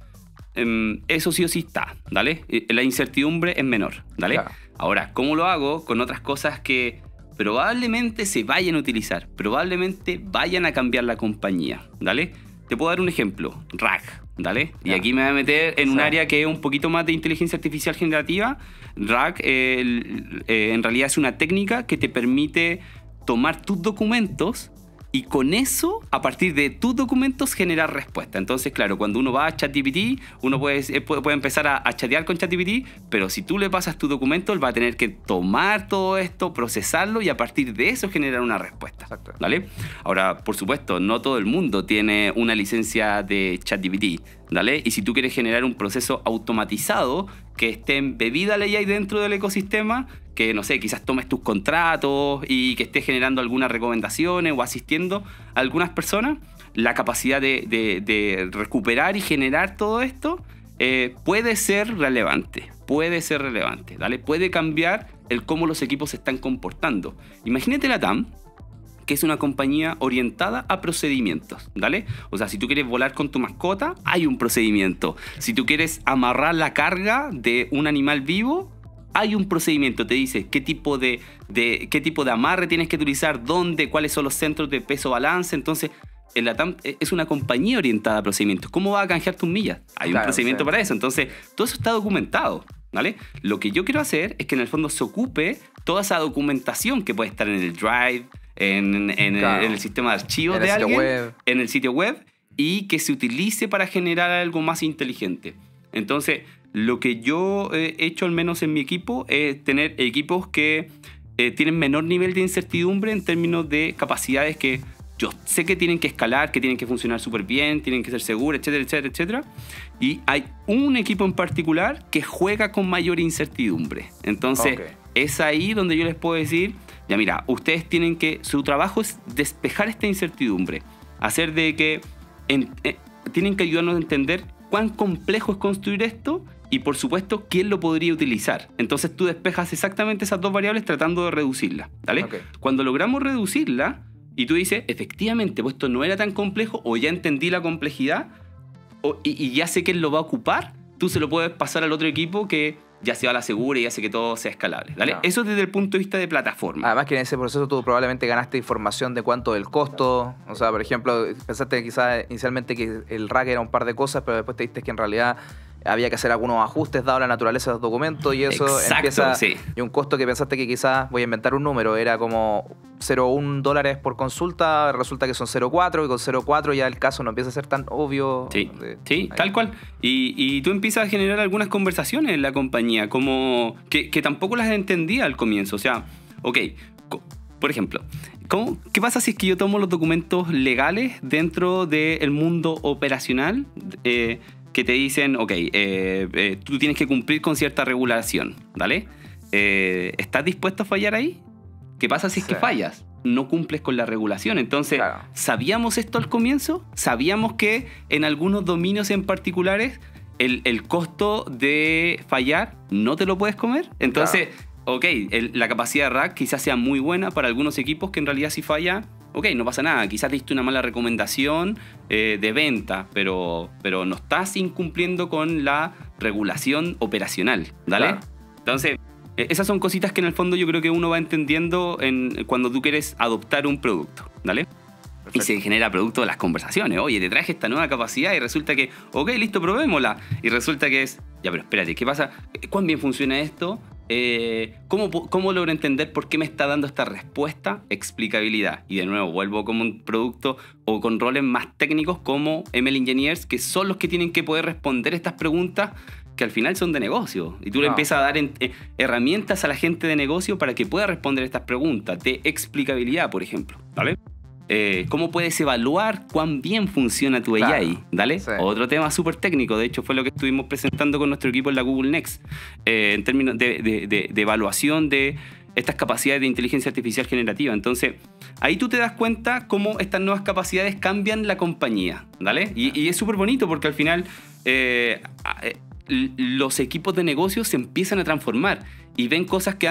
S2: eso sí o sí está, ¿vale? La incertidumbre es menor, ¿vale? Claro. Ahora, ¿cómo lo hago? Con otras cosas que probablemente se vayan a utilizar, probablemente vayan a cambiar la compañía, ¿vale? Te puedo dar un ejemplo, RAG, ¿vale? Y aquí me voy a meter en un área que es un poquito más de inteligencia artificial generativa. RAG en realidad es una técnica que te permite tomar tus documentos y con eso, a partir de tus documentos, generar respuesta. Entonces, claro, cuando uno va a ChatGPT, uno puede empezar a chatear con ChatGPT, pero si tú le pasas tu documento, él va a tener que tomar todo esto, procesarlo y a partir de eso generar una respuesta. Exacto. ¿Vale? Ahora, por supuesto, no todo el mundo tiene una licencia de ChatGPT, ¿vale? Y si tú quieres generar un proceso automatizado que esté embebida la AI dentro del ecosistema, que, no sé, quizás tomes tus contratos y que estés generando algunas recomendaciones o asistiendo a algunas personas, la capacidad de recuperar y generar todo esto puede ser relevante, ¿vale? Puede cambiar el cómo los equipos se están comportando. Imagínate la TAM, que es una compañía orientada a procedimientos, ¿vale? O sea, si tú quieres volar con tu mascota, hay un procedimiento. Si tú quieres amarrar la carga de un animal vivo, hay un procedimiento. Te dice qué tipo de amarre tienes que utilizar, dónde, cuáles son los centros de peso-balance. Entonces, en la TAM es una compañía orientada a procedimientos. ¿Cómo vas a canjear tus millas? Hay un procedimiento para eso. Entonces, todo eso está documentado, ¿vale? Lo que yo quiero hacer es que en el fondo se ocupe toda esa documentación que puede estar en el Drive, en el sistema de archivos de alguien, en el sitio web, y que se utilice para generar algo más inteligente. Entonces, lo que yo he hecho, al menos en mi equipo, es tener equipos que tienen menor nivel de incertidumbre en términos de capacidades que yo sé que tienen que escalar, que tienen que funcionar súper bien, tienen que ser seguras, etcétera, etcétera, etcétera. Y hay un equipo en particular que juega con mayor incertidumbre. Entonces, es ahí donde yo les puedo decir, ya mira, ustedes tienen que, su trabajo es despejar esta incertidumbre, hacer de que tienen que ayudarnos a entender cuán complejo es construir esto y, por supuesto, quién lo podría utilizar. Entonces tú despejas exactamente esas dos variables tratando de reducirlas, ¿vale? Cuando logramos reducirla y tú dices, efectivamente, pues esto no era tan complejo, o ya entendí la complejidad, y ya sé quién lo va a ocupar, tú se lo puedes pasar al otro equipo que ya se va a la segura y hace que todo sea escalable, ¿vale? No. Eso desde el punto de vista de plataforma.
S1: Además que en ese proceso tú probablemente ganaste información de cuánto del costo. O sea, por ejemplo, pensaste quizás inicialmente que el RAG era un par de cosas, pero después te diste que en realidad había que hacer algunos ajustes dado la naturaleza de los documentos y eso.
S2: Exacto,
S1: empieza.
S2: Sí.
S1: Y un costo que pensaste que quizás, voy a inventar un número, era como $0.1 por consulta, resulta que son 0.4 y con 0.4 ya el caso no empieza a ser tan obvio.
S2: Sí, tal cual. Y tú empiezas a generar algunas conversaciones en la compañía como que tampoco las entendía al comienzo. O sea, por ejemplo, ¿qué pasa si es que yo tomo los documentos legales dentro del mundo operacional que te dicen, tú tienes que cumplir con cierta regulación, ¿vale? ¿Estás dispuesto a fallar ahí? ¿Qué pasa si es que fallas? no cumples con la regulación. Entonces,
S1: Claro.
S2: ¿sabíamos esto al comienzo? ¿Sabíamos que en algunos dominios en particulares el costo de fallar no te lo puedes comer? Entonces, ok, la capacidad de rack quizás sea muy buena para algunos equipos que en realidad si falla, ok, no pasa nada. Quizás diste una mala recomendación de venta, pero no estás incumpliendo con la regulación operacional, ¿vale?
S1: Claro.
S2: Entonces, esas son cositas que en el fondo yo creo que uno va entendiendo cuando tú quieres adoptar un producto, ¿vale? Y se genera producto de las conversaciones. Oye, te traje esta nueva capacidad y resulta que, ok, listo, probémosla. Y resulta que es, ya, pero espérate, ¿qué pasa? ¿Cuán bien funciona esto? ¿Cómo logro entender por qué me está dando esta respuesta? Explicabilidad. Y de nuevo, vuelvo como un producto o con roles más técnicos como ML Engineers, que son los que tienen que poder responder estas preguntas que al final son de negocio. Y tú le empiezas a dar herramientas a la gente de negocio para que pueda responder estas preguntas de explicabilidad, por ejemplo, ¿vale? ¿Cómo puedes evaluar cuán bien funciona tu AI? ¿Dale?
S1: Sí.
S2: Otro tema súper técnico, de hecho fue lo que estuvimos presentando con nuestro equipo en la Google Next, en términos de evaluación de estas capacidades de inteligencia artificial generativa. Entonces, ahí tú te das cuenta cómo estas nuevas capacidades cambian la compañía, ¿vale? Y es súper bonito porque al final los equipos de negocio se empiezan a transformar y ven cosas que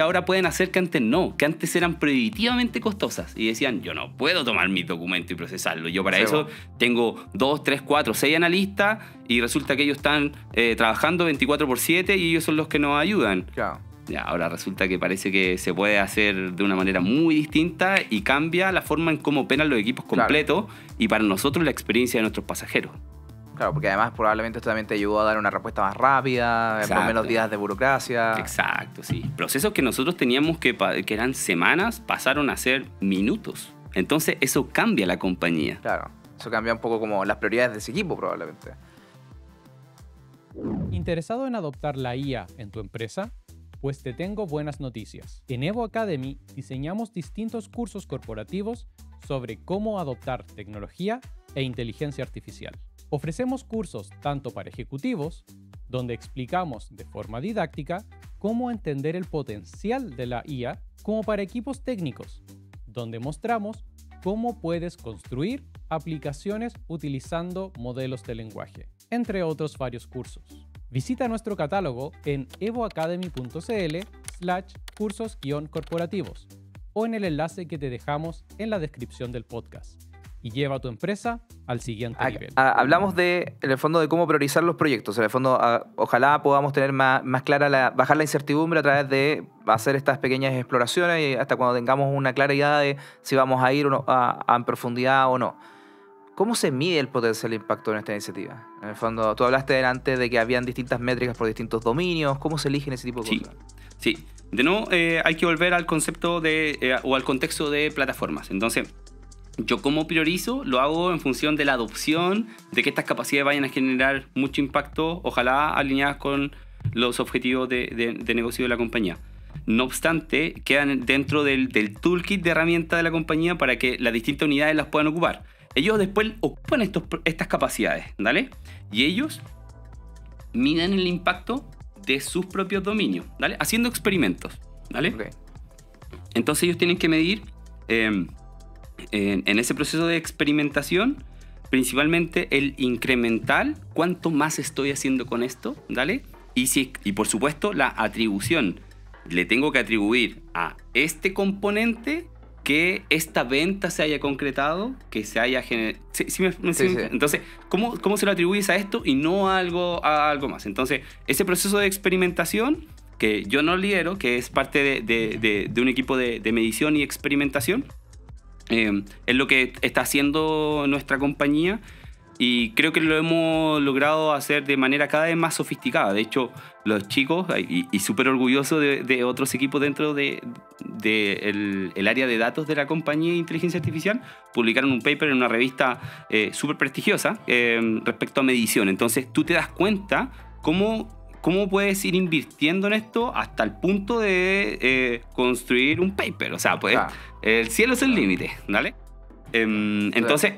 S2: ahora pueden hacer que antes no, que antes eran prohibitivamente costosas. Y decían, yo no puedo tomar mi documento y procesarlo. Yo para eso tengo 2, 3, 4, 6 analistas y resulta que ellos están trabajando 24/7 y ellos son los que nos ayudan.
S1: Claro.
S2: Ya, ahora resulta que parece que se puede hacer de una manera muy distinta y cambia la forma en cómo operan los equipos completos y para nosotros la experiencia de nuestros pasajeros.
S1: Claro, porque además probablemente esto también te ayudó a dar una respuesta más rápida, por menos días de burocracia.
S2: Exacto, sí. Procesos que nosotros teníamos que eran semanas, pasaron a ser minutos. Entonces eso cambia la compañía.
S1: Claro, eso cambia un poco como las prioridades de ese equipo probablemente.
S3: ¿Interesado en adoptar la IA en tu empresa? Pues te tengo buenas noticias. En Evo Academy diseñamos distintos cursos corporativos sobre cómo adoptar tecnología e inteligencia artificial. Ofrecemos cursos tanto para ejecutivos, donde explicamos de forma didáctica cómo entender el potencial de la IA, como para equipos técnicos, donde mostramos cómo puedes construir aplicaciones utilizando modelos de lenguaje, entre otros varios cursos. Visita nuestro catálogo en evoacademy.cl/cursos-corporativos o en el enlace que te dejamos en la descripción del podcast y lleva a tu empresa al siguiente nivel.
S1: Hablamos en el fondo de cómo priorizar los proyectos. En el fondo, ojalá podamos tener más clara bajar la incertidumbre a través de hacer estas pequeñas exploraciones y hasta cuando tengamos una clara idea de si vamos a ir en profundidad o no. ¿Cómo se mide el potencial impacto en esta iniciativa? En el fondo, tú hablaste delante de que habían distintas métricas por distintos dominios. ¿Cómo se eligen ese tipo de cosas?
S2: Sí. De nuevo, hay que volver al concepto o al contexto de plataformas. Entonces, yo como priorizo, lo hago en función de la adopción, de que estas capacidades vayan a generar mucho impacto, ojalá alineadas con los objetivos de negocio de la compañía. No obstante, quedan dentro del toolkit de herramientas de la compañía para que las distintas unidades las puedan ocupar. Ellos después ocupan estas capacidades, ¿vale? Y ellos miden el impacto de sus propios dominios, ¿vale? Haciendo experimentos, ¿vale?
S1: Okay.
S2: Entonces ellos tienen que medir en ese proceso de experimentación principalmente el incremental, cuánto más estoy haciendo con esto, ¿vale? Y por supuesto la atribución. Le tengo que atribuir a este componente que esta venta se haya concretado, que se haya generado. Sí. Entonces, ¿cómo se lo atribuyes a esto y no a algo más? Entonces, ese proceso de experimentación, que yo no lidero, que es parte de un equipo de medición y experimentación, es lo que está haciendo nuestra compañía y creo que lo hemos logrado hacer de manera cada vez más sofisticada. De hecho, los chicos, y súper orgulloso de otros equipos dentro del área de datos de la compañía de inteligencia artificial, publicaron un paper en una revista súper prestigiosa respecto a medición. Entonces tú te das cuenta cómo puedes ir invirtiendo en esto hasta el punto de construir un paper. O sea, pues, el cielo es el límite, ¿vale? Entonces,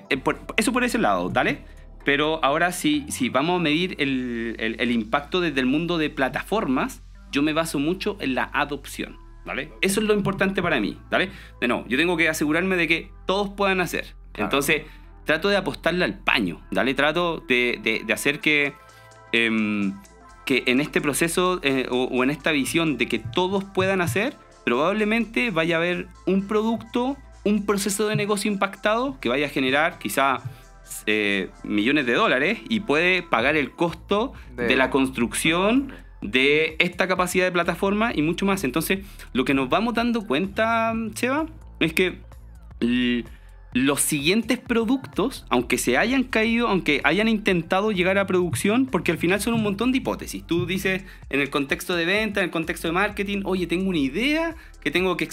S2: eso por ese lado, ¿vale? Pero ahora si vamos a medir el impacto desde el mundo de plataformas, yo me baso mucho en la adopción, ¿vale? Eso es lo importante para mí, ¿vale? No, yo tengo que asegurarme de que todos puedan hacer. Claro. Entonces, trato de apostarle al paño, ¿vale? Trato de hacer que en este proceso o en esta visión de que todos puedan hacer, probablemente vaya a haber un producto, un proceso de negocio impactado que vaya a generar quizá millones de dólares y puede pagar el costo de la construcción de esta capacidad de plataforma y mucho más. Entonces, lo que nos vamos dando cuenta, Seba, es que los siguientes productos, aunque se hayan caído, aunque hayan intentado llegar a producción, porque al final son un montón de hipótesis. Tú dices, en el contexto de venta, en el contexto de marketing, oye, tengo una idea que tengo que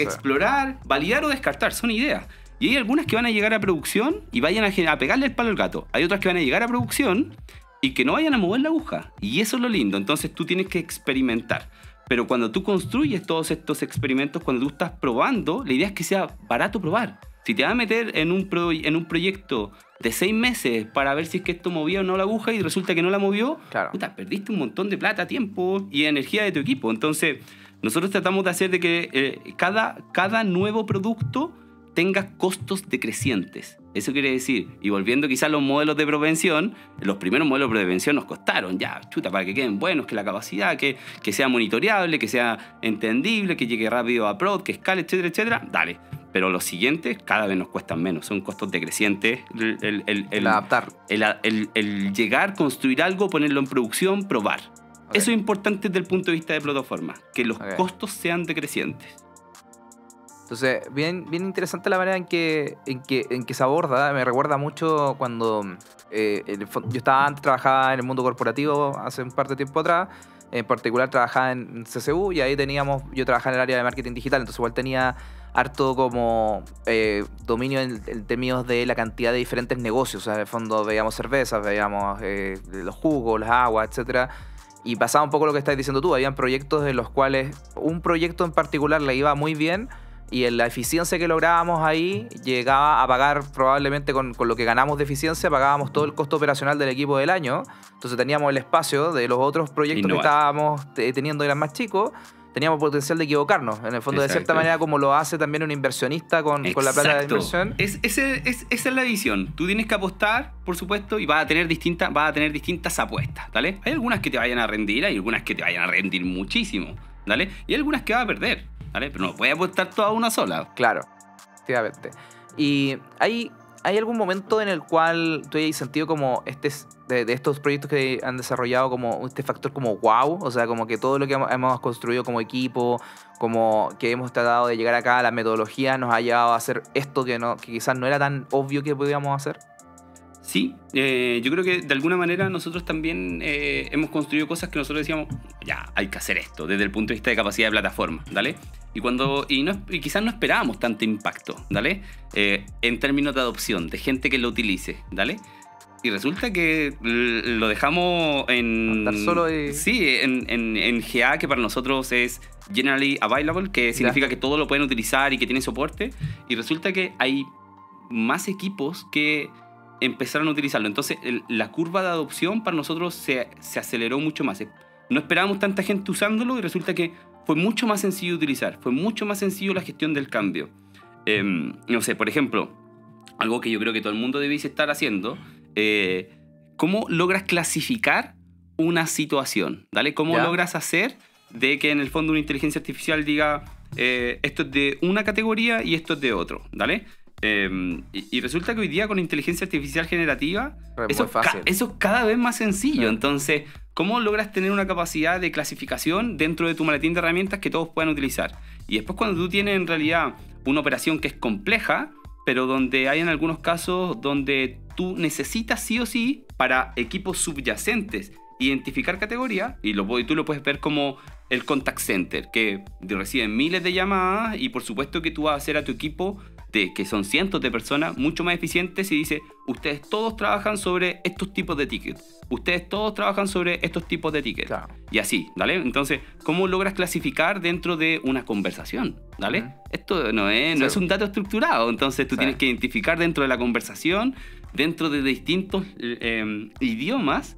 S2: explorar, validar o descartar, son ideas. Y hay algunas que van a llegar a producción y vayan a pegarle el palo al gato. Hay otras que van a llegar a producción y que no vayan a mover la aguja. Y eso es lo lindo. Entonces tú tienes que experimentar. Pero cuando tú construyes todos estos experimentos, cuando tú estás probando, la idea es que sea barato probar. Si te vas a meter en un proyecto de 6 meses para ver si es que esto movía o no la aguja y resulta que no la movió, claro, puta, perdiste un montón de plata, tiempo y energía de tu equipo. Entonces, nosotros tratamos de hacer de que cada nuevo producto tenga costos decrecientes. Eso quiere decir, y volviendo quizás a los modelos de prevención, los primeros modelos de prevención nos costaron, ya, chuta, para que queden buenos, que la capacidad, que sea monitoreable, que sea entendible, que llegue rápido a prod, que escale, etcétera, etcétera, dale. Pero los siguientes cada vez nos cuestan menos, son costos decrecientes. El
S1: adaptar.
S2: El llegar, construir algo, ponerlo en producción, probar. Okay. Eso es importante desde el punto de vista de plataforma, que los costos sean decrecientes.
S1: Entonces, bien interesante la manera en que se aborda. Me recuerda mucho cuando yo trabajaba en el mundo corporativo hace un par de tiempo atrás. En particular trabajaba en CCU y ahí yo trabajaba en el área de marketing digital, entonces igual tenía harto como dominio en términos de la cantidad de diferentes negocios. O sea, en el fondo veíamos cervezas, veíamos los jugos, las aguas, etcétera. Y pasaba un poco lo que estás diciendo tú. Habían proyectos en los cuales un proyecto en particular le iba muy bien y en la eficiencia que lográbamos ahí llegaba a pagar probablemente con lo que ganamos de eficiencia, pagábamos todo el costo operacional del equipo del año. Entonces teníamos el espacio de los otros proyectos que estábamos teniendo, eran más chicos, teníamos potencial de equivocarnos. En el fondo, de cierta manera, como lo hace también un inversionista con la plata de inversión.
S2: Esa es la visión. Tú tienes que apostar, por supuesto, y vas a tener distintas apuestas, ¿vale? Hay algunas que te vayan a rendir, hay algunas que te vayan a rendir muchísimo, ¿vale? Y hay algunas que vas a perder, ¿vale? Pero no puedes apostar toda una sola.
S1: Claro, efectivamente. Y hay algún momento en el cual tú hayas sentido como de estos proyectos que han desarrollado como este factor como wow, o sea, como que todo lo que hemos construido como equipo, como que hemos tratado de llegar acá, la metodología nos ha llevado a hacer esto que quizás no era tan obvio que podíamos hacer?
S2: Sí, yo creo que de alguna manera nosotros también hemos construido cosas que nosotros decíamos, ya, hay que hacer esto, desde el punto de vista de capacidad de plataforma, ¿vale? Y quizás no esperábamos tanto impacto, ¿vale? En términos de adopción, de gente que lo utilice, ¿vale? Y resulta que lo dejamos en...
S1: Andar solo y...
S2: Sí, en GA, que para nosotros es Generally Available, que significa que todos lo pueden utilizar y que tiene soporte. Y resulta que hay más equipos que empezaron a utilizarlo. Entonces, la curva de adopción para nosotros se aceleró mucho más. No esperábamos tanta gente usándolo y resulta que fue mucho más sencillo de utilizar. Fue mucho más sencillo la gestión del cambio. No sé, por ejemplo, algo que yo creo que todo el mundo debiese estar haciendo... ¿cómo logras clasificar una situación? ¿Vale? ¿Cómo logras hacer de que en el fondo una inteligencia artificial diga esto es de una categoría y esto es de otro? ¿Vale? Y resulta que hoy día con inteligencia artificial generativa eso es cada vez más sencillo. Entonces, ¿cómo logras tener una capacidad de clasificación dentro de tu maletín de herramientas que todos puedan utilizar? Y después cuando tú tienes en realidad una operación que es compleja, pero donde hay en algunos casos donde tú necesitas sí o sí para equipos subyacentes identificar categorías, y tú lo puedes ver como el contact center, que reciben miles de llamadas y por supuesto que tú vas a hacer a tu equipo, que son cientos de personas, mucho más eficientes y dice, ustedes todos trabajan sobre estos tipos de tickets, ustedes todos trabajan sobre estos tipos de tickets. Claro. Y así, ¿vale? Entonces, ¿cómo logras clasificar dentro de una conversación? ¿Vale? Esto no es un dato estructurado, entonces tú tienes que identificar dentro de la conversación, dentro de distintos idiomas,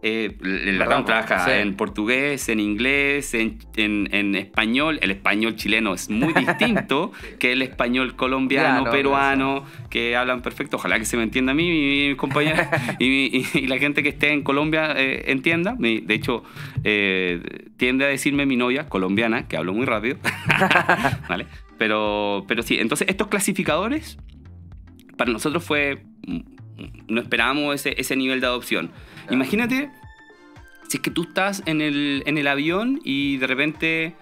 S2: La RAM trabaja en portugués, en inglés, en español. El español chileno es muy distinto que el español colombiano, peruano, que hablan perfecto. Ojalá que se me entienda a mí, mi compañera, y la gente que esté en Colombia entienda. De hecho, tiende a decirme mi novia colombiana, que hablo muy rápido. ¿Vale? Pero sí, entonces estos clasificadores para nosotros no esperábamos ese nivel de adopción. Claro. Imagínate si es que tú estás en el avión y de repente,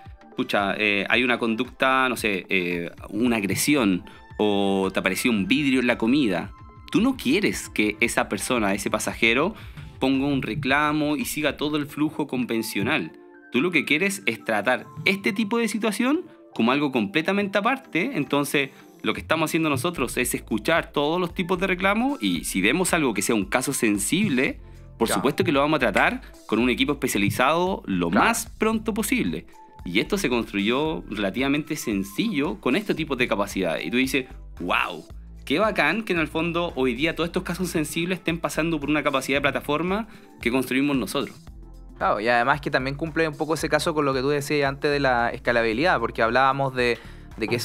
S2: hay una conducta, no sé, una agresión o te apareció un vidrio en la comida. Tú no quieres que esa persona, ese pasajero, ponga un reclamo y siga todo el flujo convencional. Tú lo que quieres es tratar este tipo de situación como algo completamente aparte. Entonces, lo que estamos haciendo nosotros es escuchar todos los tipos de reclamos y si vemos algo que sea un caso sensible, por supuesto que lo vamos a tratar con un equipo especializado lo más pronto posible. Y esto se construyó relativamente sencillo con este tipo de capacidades. Y tú dices, wow, qué bacán que en el fondo hoy día todos estos casos sensibles estén pasando por una capacidad de plataforma que construimos nosotros.
S1: Claro, y además que también cumple un poco ese caso con lo que tú decías antes de la escalabilidad, porque hablábamos de que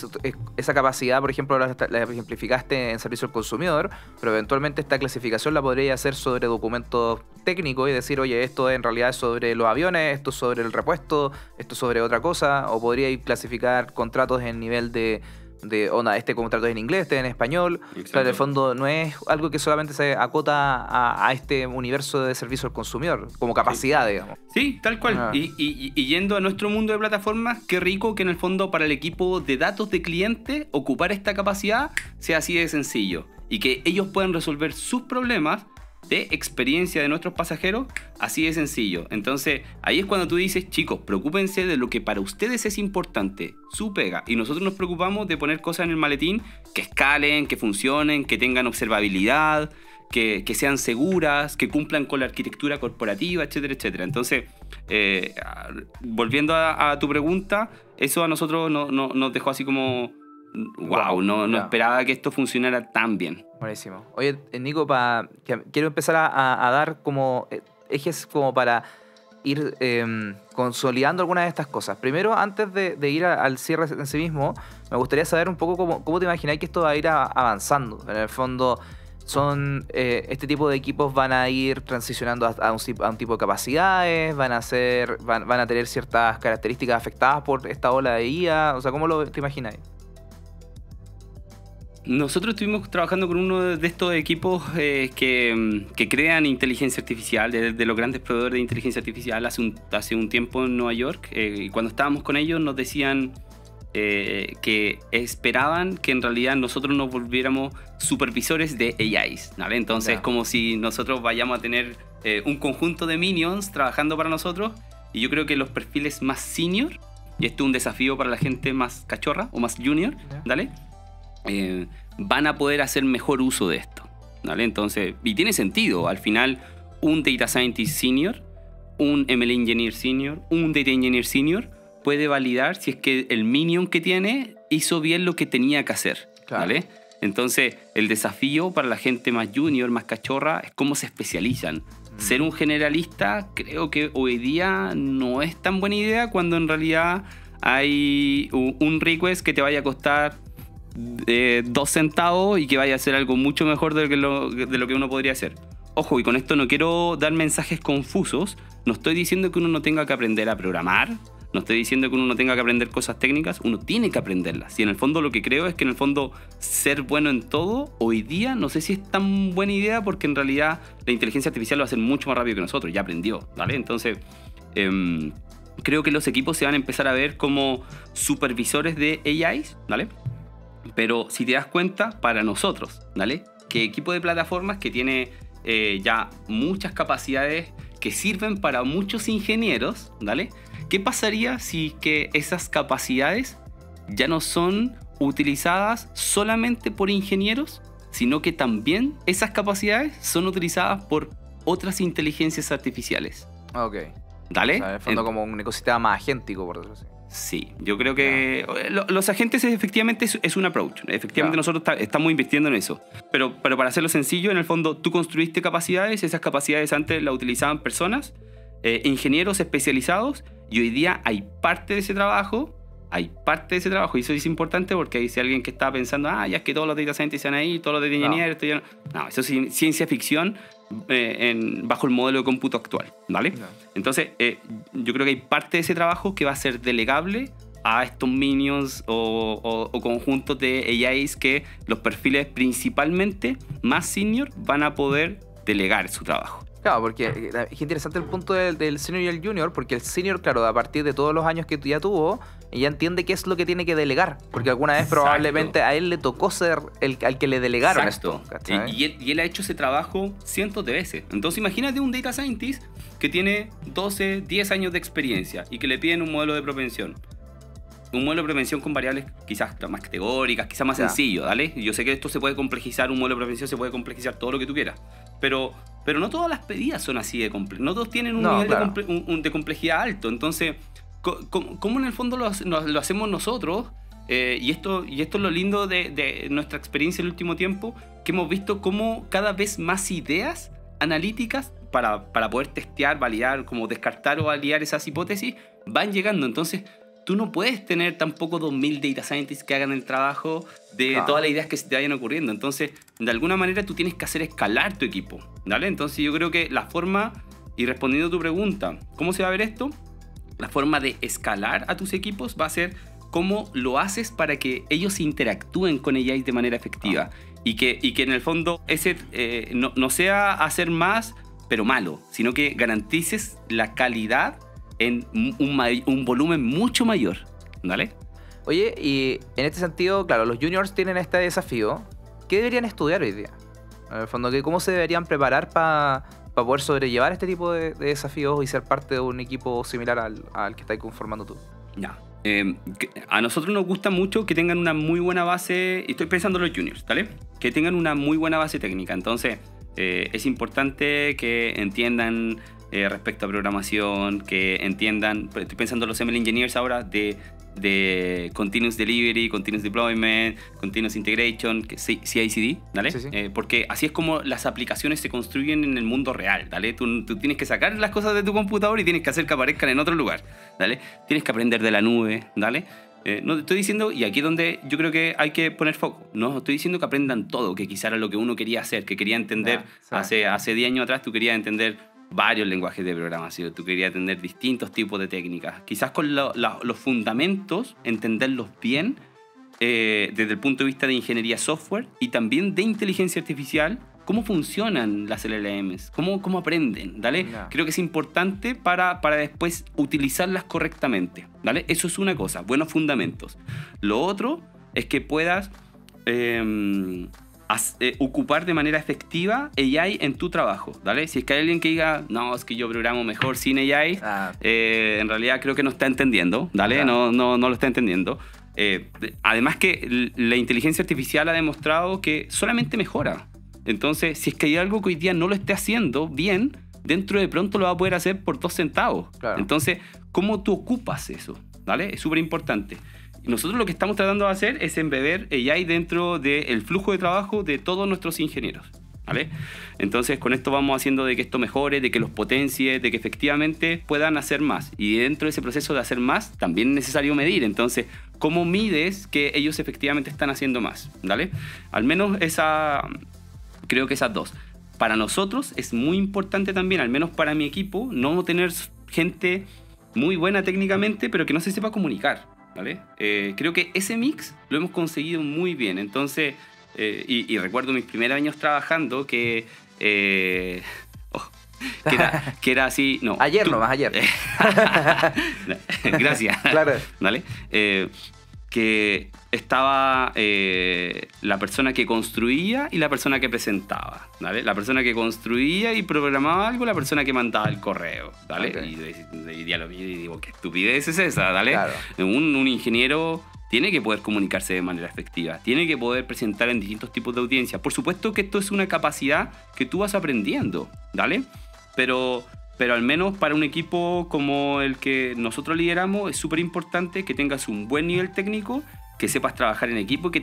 S1: esa capacidad, por ejemplo, la ejemplificaste en servicio al consumidor, pero eventualmente esta clasificación la podría hacer sobre documentos técnicos y decir, oye, esto en realidad es sobre los aviones, esto es sobre el repuesto, esto es sobre otra cosa, o podría clasificar contratos en nivel de este contrato es en inglés, este es en español. Claro, en el fondo no es algo que solamente se acota a este universo de servicio al consumidor, como capacidad, digamos.
S2: Sí, tal cual. Y yendo a nuestro mundo de plataformas, qué rico que en el fondo para el equipo de datos de cliente ocupar esta capacidad sea así de sencillo y que ellos puedan resolver sus problemas de experiencia de nuestros pasajeros así de sencillo. Entonces ahí es cuando tú dices, chicos, preocúpense de lo que para ustedes es importante, su pega, y nosotros nos preocupamos de poner cosas en el maletín que escalen, que funcionen, que tengan observabilidad, que sean seguras, que cumplan con la arquitectura corporativa, etcétera, etcétera. Entonces, volviendo a tu pregunta, eso a nosotros nos dejó así como wow, no esperaba que esto funcionara tan bien.
S1: Buenísimo. Oye, Nico, quiero empezar a dar como ejes como para ir consolidando algunas de estas cosas. Primero, antes de ir al cierre en sí mismo, me gustaría saber un poco cómo te imagináis que esto va a ir avanzando. En el fondo, este tipo de equipos van a ir transicionando a un tipo de capacidades, van a tener ciertas características afectadas por esta ola de IA. O sea, ¿cómo te imagináis?
S2: Nosotros estuvimos trabajando con uno de estos equipos que crean inteligencia artificial, de los grandes proveedores de inteligencia artificial hace un tiempo en Nueva York. Y cuando estábamos con ellos nos decían que esperaban que en realidad nosotros nos volviéramos supervisores de AIs, ¿vale? Entonces es como si nosotros vayamos a tener un conjunto de minions trabajando para nosotros, y yo creo que los perfiles más senior, y esto es un desafío para la gente más cachorra o más junior, ¿vale? Van a poder hacer mejor uso de esto, ¿vale? Entonces, y tiene sentido, al final un Data Scientist Senior, un ML Engineer Senior, un Data Engineer Senior puede validar si es que el minion que tiene hizo bien lo que tenía que hacer, ¿vale? Entonces, el desafío para la gente más junior, más cachorra, es cómo se especializan. Ser un generalista creo que hoy día no es tan buena idea cuando en realidad hay un request que te vaya a costar 2 centavos y que vaya a ser algo mucho mejor de lo que uno podría hacer. Ojo, y con esto no quiero dar mensajes confusos. No estoy diciendo que uno no tenga que aprender a programar, no estoy diciendo que uno no tenga que aprender cosas técnicas, uno tiene que aprenderlas. Y en el fondo lo que creo es que en el fondo ser bueno en todo, hoy día no sé si es tan buena idea, porque en realidad la inteligencia artificial lo va a hacer mucho más rápido que nosotros, ya aprendió, ¿vale? Entonces, creo que los equipos se van a empezar a ver como supervisores de AIs, ¿vale? Pero si te das cuenta, para nosotros, ¿vale? ¿Qué equipo de plataformas que tiene ya muchas capacidades que sirven para muchos ingenieros, ¿vale? ¿Qué pasaría si que esas capacidades ya no son utilizadas solamente por ingenieros, sino que también esas capacidades son utilizadas por otras inteligencias artificiales?
S1: Ok.
S2: ¿Dale?
S1: O sea, en el fondo como un ecosistema más agéntico, por decirlo así.
S2: Sí, yo creo que los agentes efectivamente es un approach. Efectivamente nosotros estamos invirtiendo en eso. Pero para hacerlo sencillo, en el fondo tú construiste capacidades, esas capacidades antes las utilizaban personas, ingenieros especializados, y hoy día hay parte de ese trabajo, y eso es importante porque hay alguien que está pensando, ya es que todos los data scientists están ahí, todos los data engineers, no, eso es ciencia ficción bajo el modelo de cómputo actual, ¿vale? No. Entonces, yo creo que hay parte de ese trabajo que va a ser delegable a estos minions o conjuntos de AIs que los perfiles principalmente más senior van a poder delegar su trabajo.
S1: Claro, porque es interesante el punto del senior y el junior, porque el senior, claro, a partir de todos los años que ya tuvo, ya entiende qué es lo que tiene que delegar, porque alguna vez probablemente a él le tocó ser al que le delegaron esto.
S2: Y él ha hecho ese trabajo cientos de veces. Entonces imagínate un data scientist que tiene 12, 10 años de experiencia y que le piden un modelo de propensión. Un modelo de prevención con variables quizás más categóricas, quizás más sencillo, ¿vale? Yo sé que esto se puede complejizar, un modelo de prevención se puede complejizar todo lo que tú quieras, pero no todas las pedidas son así de complejas, no todos tienen un nivel de complejidad alto. Entonces, ¿cómo en el fondo lo hacemos nosotros? Y esto es lo lindo de nuestra experiencia en el último tiempo, que hemos visto cómo cada vez más ideas analíticas para poder testear, validar, como descartar o validar esas hipótesis, van llegando. Entonces, tú no puedes tener tampoco 2000 data scientists que hagan el trabajo de todas las ideas que se te vayan ocurriendo. Entonces, de alguna manera tú tienes que hacer escalar tu equipo, ¿vale? Entonces yo creo que la forma, y respondiendo a tu pregunta, ¿cómo se va a ver esto? La forma de escalar a tus equipos va a ser cómo lo haces para que ellos interactúen con AIs de manera efectiva. Y que en el fondo ese no sea hacer más, pero malo, sino que garantices la calidad en un volumen mucho mayor, ¿vale?
S1: Oye, y en este sentido, claro, los juniors tienen este desafío. ¿Qué deberían estudiar hoy día? En el fondo, ¿cómo se deberían preparar para poder sobrellevar este tipo de desafíos y ser parte de un equipo similar al que estás conformando tú?
S2: Ya. A nosotros nos gusta mucho que tengan una muy buena base, y estoy pensando en los juniors, ¿vale? Que tengan una muy buena base técnica. Entonces, es importante que entiendan respecto a programación, que entiendan, estoy pensando en los ML Engineers ahora, de Continuous Delivery, Continuous Deployment, Continuous Integration, CI/CD, ¿vale? Sí. Porque así es como las aplicaciones se construyen en el mundo real, ¿vale? Tú tienes que sacar las cosas de tu computador y tienes que hacer que aparezcan en otro lugar, ¿vale? Tienes que aprender de la nube, ¿vale? No te estoy diciendo, y aquí es donde yo creo que hay que poner foco, no estoy diciendo que aprendan todo, que quizá era lo que uno quería hacer, que quería entender, hace 10 años atrás tú querías entender varios lenguajes de programación, tú querías entender distintos tipos de técnicas, quizás con los fundamentos, entenderlos bien desde el punto de vista de ingeniería software y también de inteligencia artificial, cómo funcionan las LLMs, cómo aprenden, ¿vale? No. Creo que es importante para después utilizarlas correctamente, ¿vale? Eso es una cosa, buenos fundamentos. Lo otro es que puedas ocupar de manera efectiva AI en tu trabajo, ¿vale? Si es que hay alguien que diga, no, es que yo programo mejor sin AI, en realidad creo que no está entendiendo, ¿vale? No lo está entendiendo. Además que la inteligencia artificial ha demostrado que solamente mejora. Entonces, si es que hay algo que hoy día no lo esté haciendo bien, dentro de pronto lo va a poder hacer por 2 centavos. Claro. Entonces, ¿cómo tú ocupas eso? ¿Vale? Es súper importante. Nosotros lo que estamos tratando de hacer es embeber AI dentro del flujo de trabajo de todos nuestros ingenieros, ¿vale? Entonces, con esto vamos haciendo de que esto mejore, de que los potencie, de que efectivamente puedan hacer más. Y dentro de ese proceso de hacer más, también es necesario medir. Entonces, ¿cómo mides que ellos efectivamente están haciendo más? ¿Vale? Al menos creo que esas dos. Para nosotros es muy importante también, al menos para mi equipo, no tener gente muy buena técnicamente, pero que no se sepa comunicar, ¿vale? Creo que ese mix lo hemos conseguido muy bien. Entonces, y recuerdo mis primeros años trabajando que era así. No,
S1: ayer.
S2: Gracias.
S1: Claro.
S2: ¿Vale? Que estaba la persona que construía y la persona que presentaba, ¿vale? La persona que construía y programaba algo, la persona que mandaba el correo, ¿vale? Okay. Y ya lo vi y digo, ¿qué estupidez es esa, ¿vale? Claro. Un ingeniero tiene que poder comunicarse de manera efectiva, tiene que poder presentar en distintos tipos de audiencia. Por supuesto que esto es una capacidad que tú vas aprendiendo, ¿vale? Pero pero al menos para un equipo como el que nosotros lideramos es súper importante que tengas un buen nivel técnico, que sepas trabajar en equipo y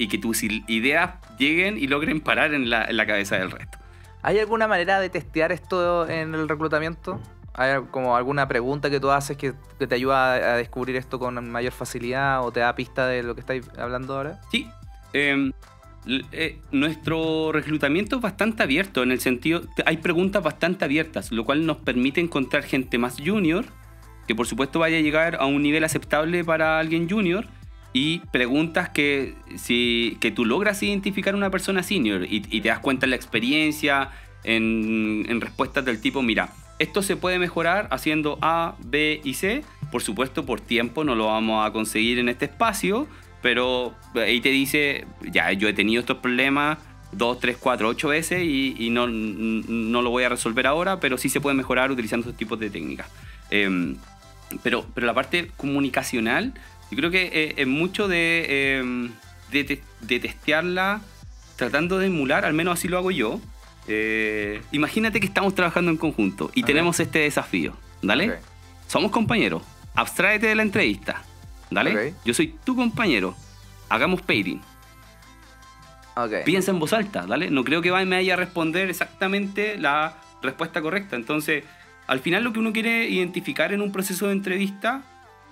S2: que tus ideas lleguen y logren parar en la cabeza del resto.
S1: ¿Hay alguna manera de testear esto en el reclutamiento? ¿Hay como alguna pregunta que tú haces que te ayuda a descubrir esto con mayor facilidad o te da pista de lo que estáis hablando ahora?
S2: Sí. Nuestro reclutamiento es bastante abierto, en el sentido, hay preguntas bastante abiertas, lo cual nos permite encontrar gente más junior, que por supuesto vaya a llegar a un nivel aceptable para alguien junior, y preguntas que tú logras identificar a una persona senior y te das cuenta en la experiencia, en respuestas del tipo, mira, esto se puede mejorar haciendo A, B y C. Por supuesto, por tiempo no lo vamos a conseguir en este espacio, pero ahí te dice, ya, yo he tenido estos problemas 2, 3, 4, 8 veces y no lo voy a resolver ahora, pero sí se puede mejorar utilizando estos tipos de técnicas. Pero la parte comunicacional, yo creo que es mucho de testearla, tratando de emular, al menos así lo hago yo. Imagínate que estamos trabajando en conjunto y tenemos este desafío, ¿dale?
S1: Okay.
S2: Somos compañeros, abstráete de la entrevista, ¿dale?
S1: Okay.
S2: Yo soy tu compañero, hagamos pairing.
S1: Okay.
S2: Piensa en voz alta, ¿dale? No creo que me vaya a responder exactamente la respuesta correcta. Entonces, al final lo que uno quiere identificar en un proceso de entrevista,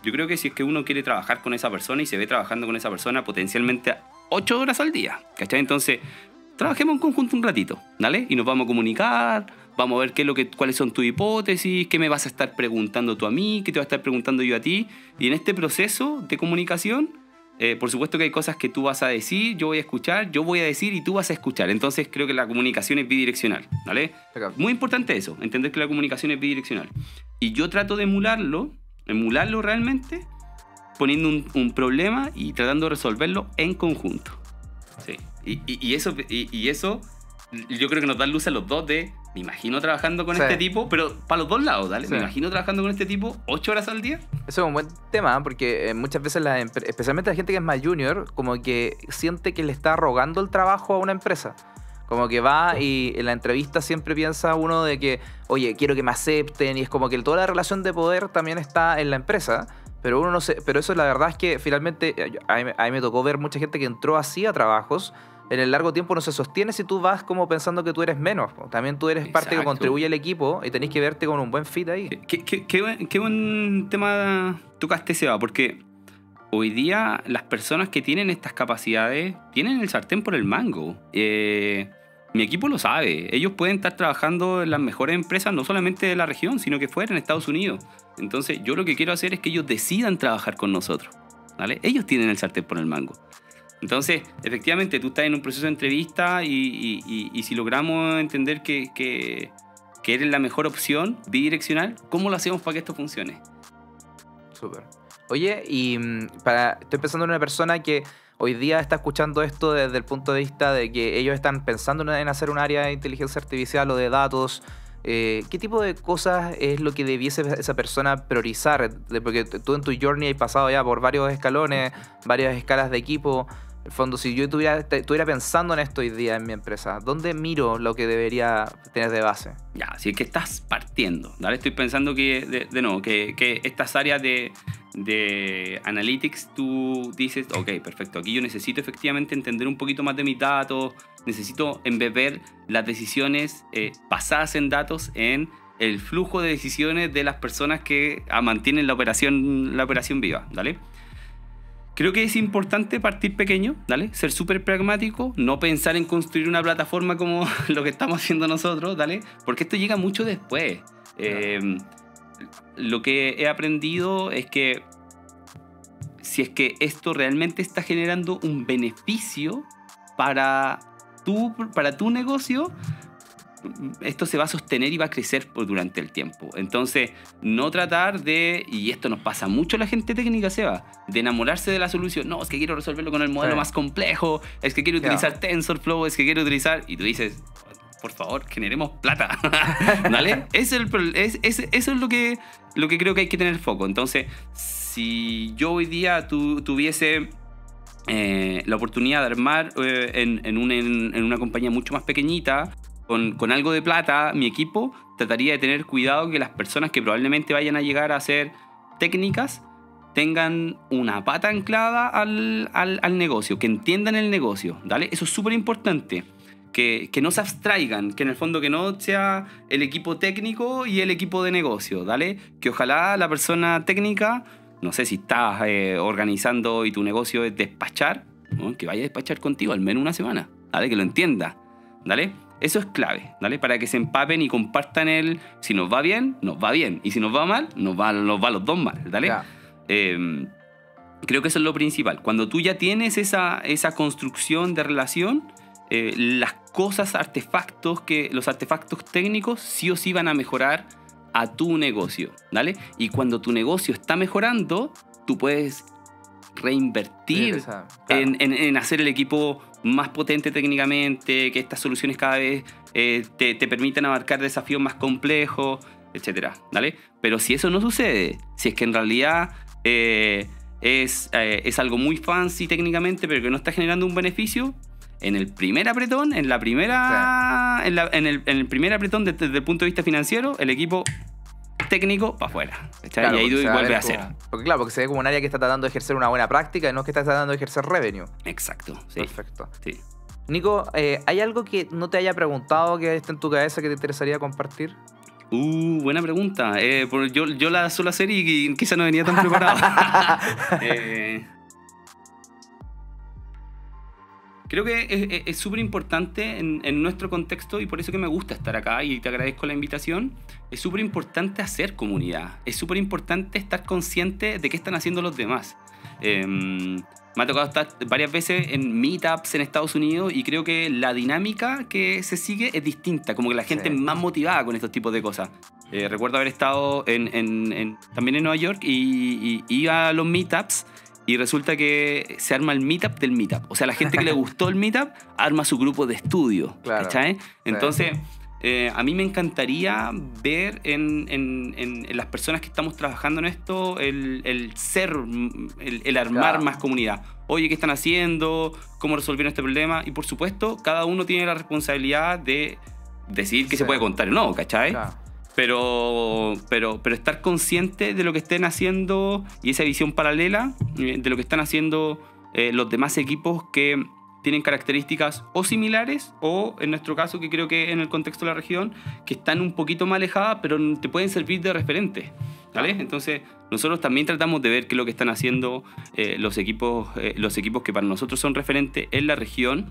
S2: yo creo que si es que uno quiere trabajar con esa persona y se ve trabajando con esa persona potencialmente 8 horas al día, ¿cachai? Entonces, trabajemos en conjunto un ratito, ¿dale? Y nos vamos a comunicar, vamos a ver cuáles son tus hipótesis, qué me vas a estar preguntando tú a mí, qué te voy a estar preguntando yo a ti. Y en este proceso de comunicación, por supuesto que hay cosas que tú vas a decir, yo voy a escuchar, yo voy a decir y tú vas a escuchar. Entonces creo que la comunicación es bidireccional, ¿vale?
S1: Okay.
S2: Muy importante eso, entender que la comunicación es bidireccional. Y yo trato de emularlo realmente, poniendo un problema y tratando de resolverlo en conjunto. Sí. Y eso yo creo que nos da luz a los dos de, me imagino trabajando con este tipo, pero para los dos lados, ¿dale? Sí. Me imagino trabajando con este tipo 8 horas al día.
S1: Eso es un buen tema, porque muchas veces, especialmente la gente que es más junior, como que siente que le está rogando el trabajo a una empresa. Como que va y en la entrevista siempre piensa uno de que, oye, quiero que me acepten, y es como que toda la relación de poder también está en la empresa. Pero uno no sé, pero eso la verdad es que finalmente a mí me tocó ver mucha gente que entró así a trabajos. En el largo tiempo no se sostiene si tú vas como pensando que tú eres menos. También tú eres parte que contribuye al equipo y tenés que verte con un buen fit ahí.
S2: Qué buen tema tocaste, Seba, porque hoy día las personas que tienen estas capacidades tienen el sartén por el mango. Mi equipo lo sabe. Ellos pueden estar trabajando en las mejores empresas, no solamente de la región, sino que fuera en Estados Unidos. Entonces yo lo que quiero hacer es que ellos decidan trabajar con nosotros, ¿vale? Ellos tienen el sartén por el mango. Entonces, efectivamente, tú estás en un proceso de entrevista y si logramos entender que eres la mejor opción bidireccional, ¿cómo lo hacemos para que esto funcione?
S1: Súper. Oye, estoy pensando en una persona que hoy día está escuchando esto desde el punto de vista de que ellos están pensando en hacer un área de inteligencia artificial o de datos. ¿Qué tipo de cosas es lo que debiese esa persona priorizar? Porque tú en tu journey has pasado ya por varios escalones, varias escalas de equipo. En el fondo, si yo estuviera pensando en esto hoy día en mi empresa, ¿dónde miro lo que debería tener de base?
S2: Ya, si es que estás partiendo, ¿vale? Estoy pensando que, de nuevo, que estas áreas de analytics, tú dices, ok, perfecto, aquí yo necesito efectivamente entender un poquito más de mis datos, necesito embeber las decisiones basadas en datos en el flujo de decisiones de las personas que mantienen la operación viva, ¿vale? Creo que es importante partir pequeño, ¿dale? Ser súper pragmático, no pensar en construir una plataforma como lo que estamos haciendo nosotros, ¿dale? Porque esto llega mucho después. Lo que he aprendido es que si es que esto realmente está generando un beneficio para tu negocio, esto se va a sostener y va a crecer durante el tiempo. Entonces, no tratar de, y esto nos pasa mucho a la gente técnica, Seba, de enamorarse de la solución. No, es que quiero resolverlo con el modelo más complejo, es que quiero utilizar TensorFlow, es que quiero utilizar... Y tú dices, por favor, generemos plata. ¿Vale? Eso es lo que creo que hay que tener foco. Entonces, si yo hoy día tuviese la oportunidad de armar en una compañía mucho más pequeñita, con algo de plata, mi equipo, trataría de tener cuidado que las personas que probablemente vayan a llegar a ser técnicas tengan una pata anclada al negocio, que entiendan el negocio, ¿vale? Eso es súper importante. Que no se abstraigan, que en el fondo que no sea el equipo técnico y el equipo de negocio, ¿vale? Que ojalá la persona técnica, no sé si estás organizando y tu negocio es despachar, ¿no? Que vaya a despachar contigo al menos una semana, ¿vale? Que lo entienda, ¿vale? Eso es clave, ¿vale? Para que se empapen y compartan si nos va bien, nos va bien, y si nos va mal, nos va los dos mal, ¿vale?
S1: Ya.
S2: Creo que eso es lo principal. Cuando tú ya tienes esa construcción de relación, las cosas, los artefactos técnicos sí o sí van a mejorar a tu negocio, ¿vale? Y cuando tu negocio está mejorando, tú puedes reinvertir en hacer el equipo más potente técnicamente, que estas soluciones cada vez te permitan abarcar desafíos más complejos, etcétera, ¿vale? Pero si eso no sucede, si es que en realidad es algo muy fancy técnicamente, pero que no está generando un beneficio, en el primer apretón, en el primer apretón desde el punto de vista financiero, el equipo técnico para afuera.
S1: Claro,
S2: y ahí vuelve a hacer.
S1: Porque se ve como un área que está tratando de ejercer una buena práctica y no es que está tratando de ejercer revenue.
S2: Exacto, sí.
S1: Perfecto.
S2: Sí.
S1: Nico, ¿hay algo que no te haya preguntado que esté en tu cabeza que te interesaría compartir?
S2: Buena pregunta. Yo la suelo hacer y quizá no venía tan preparado. Creo que es súper importante en nuestro contexto, y por eso que me gusta estar acá y te agradezco la invitación. Es súper importante hacer comunidad. Es súper importante estar consciente de qué están haciendo los demás. Me ha tocado estar varias veces en meetups en Estados Unidos y creo que la dinámica que se sigue es distinta. Como que la gente es más motivada con estos tipos de cosas. Recuerdo haber estado también en Nueva York y iba a los meetups. Y resulta que se arma el meetup del meetup. O sea, la gente que le gustó el meetup arma su grupo de estudio.
S1: Claro.
S2: ¿Cachai? Entonces, a mí me encantaría ver en las personas que estamos trabajando en esto el armar más comunidad. Oye, ¿qué están haciendo? ¿Cómo resolvieron este problema? Y por supuesto, cada uno tiene la responsabilidad de decidir qué se puede contar o no, ¿cachai? Claro. Pero estar consciente de lo que estén haciendo y esa visión paralela de lo que están haciendo los demás equipos que tienen características o similares o, en nuestro caso, que creo que en el contexto de la región, que están un poquito más alejadas, pero te pueden servir de referente, ¿vale? Entonces, nosotros también tratamos de ver qué es lo que están haciendo los equipos que para nosotros son referentes en la región.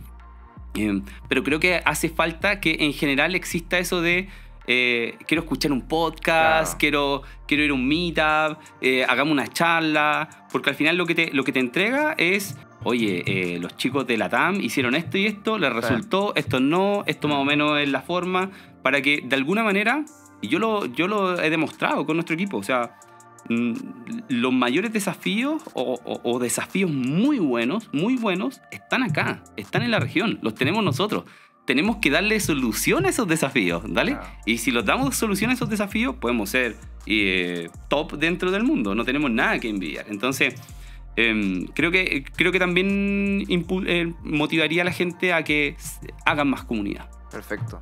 S2: Pero creo que hace falta que en general exista eso de quiero escuchar un podcast, quiero ir a un meetup, hagamos una charla, porque al final lo que te entrega es, oye, los chicos de la TAM hicieron esto y esto, les resultó, esto no, esto más o menos es la forma, para que de alguna manera, y yo lo he demostrado con nuestro equipo, o sea, los mayores desafíos o desafíos muy buenos, están acá, están en la región, los tenemos nosotros. Tenemos que darle solución a esos desafíos, ¿vale? Claro. Y si los damos solución a esos desafíos, podemos ser top dentro del mundo. No tenemos nada que envidiar. Entonces, creo que también motivaría a la gente a que hagan más comunidad.
S1: Perfecto.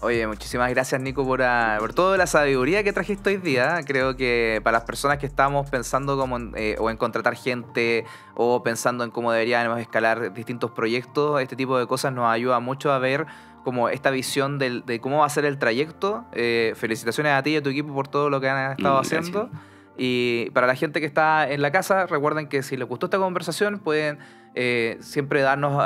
S1: Oye, muchísimas gracias, Nico, por toda la sabiduría que trajiste hoy día. Creo que para las personas que estamos pensando o en contratar gente o pensando en cómo deberíamos escalar distintos proyectos, este tipo de cosas nos ayuda mucho a ver como esta visión de cómo va a ser el trayecto. Felicitaciones a ti y a tu equipo por todo lo que han estado haciendo. Gracias. Y para la gente que está en la casa, recuerden que si les gustó esta conversación pueden siempre darnos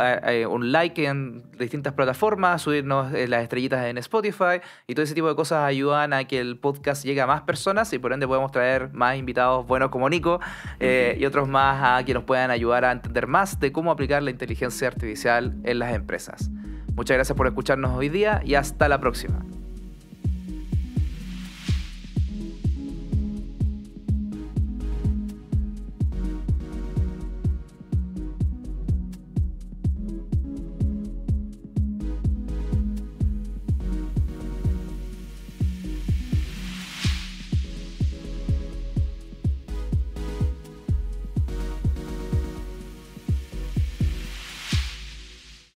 S1: un like en distintas plataformas, subirnos las estrellitas en Spotify, y todo ese tipo de cosas ayudan a que el podcast llegue a más personas y por ende podemos traer más invitados buenos como Nico y otros más que nos puedan ayudar a entender más de cómo aplicar la inteligencia artificial en las empresas. Muchas gracias por escucharnos hoy día y hasta la próxima.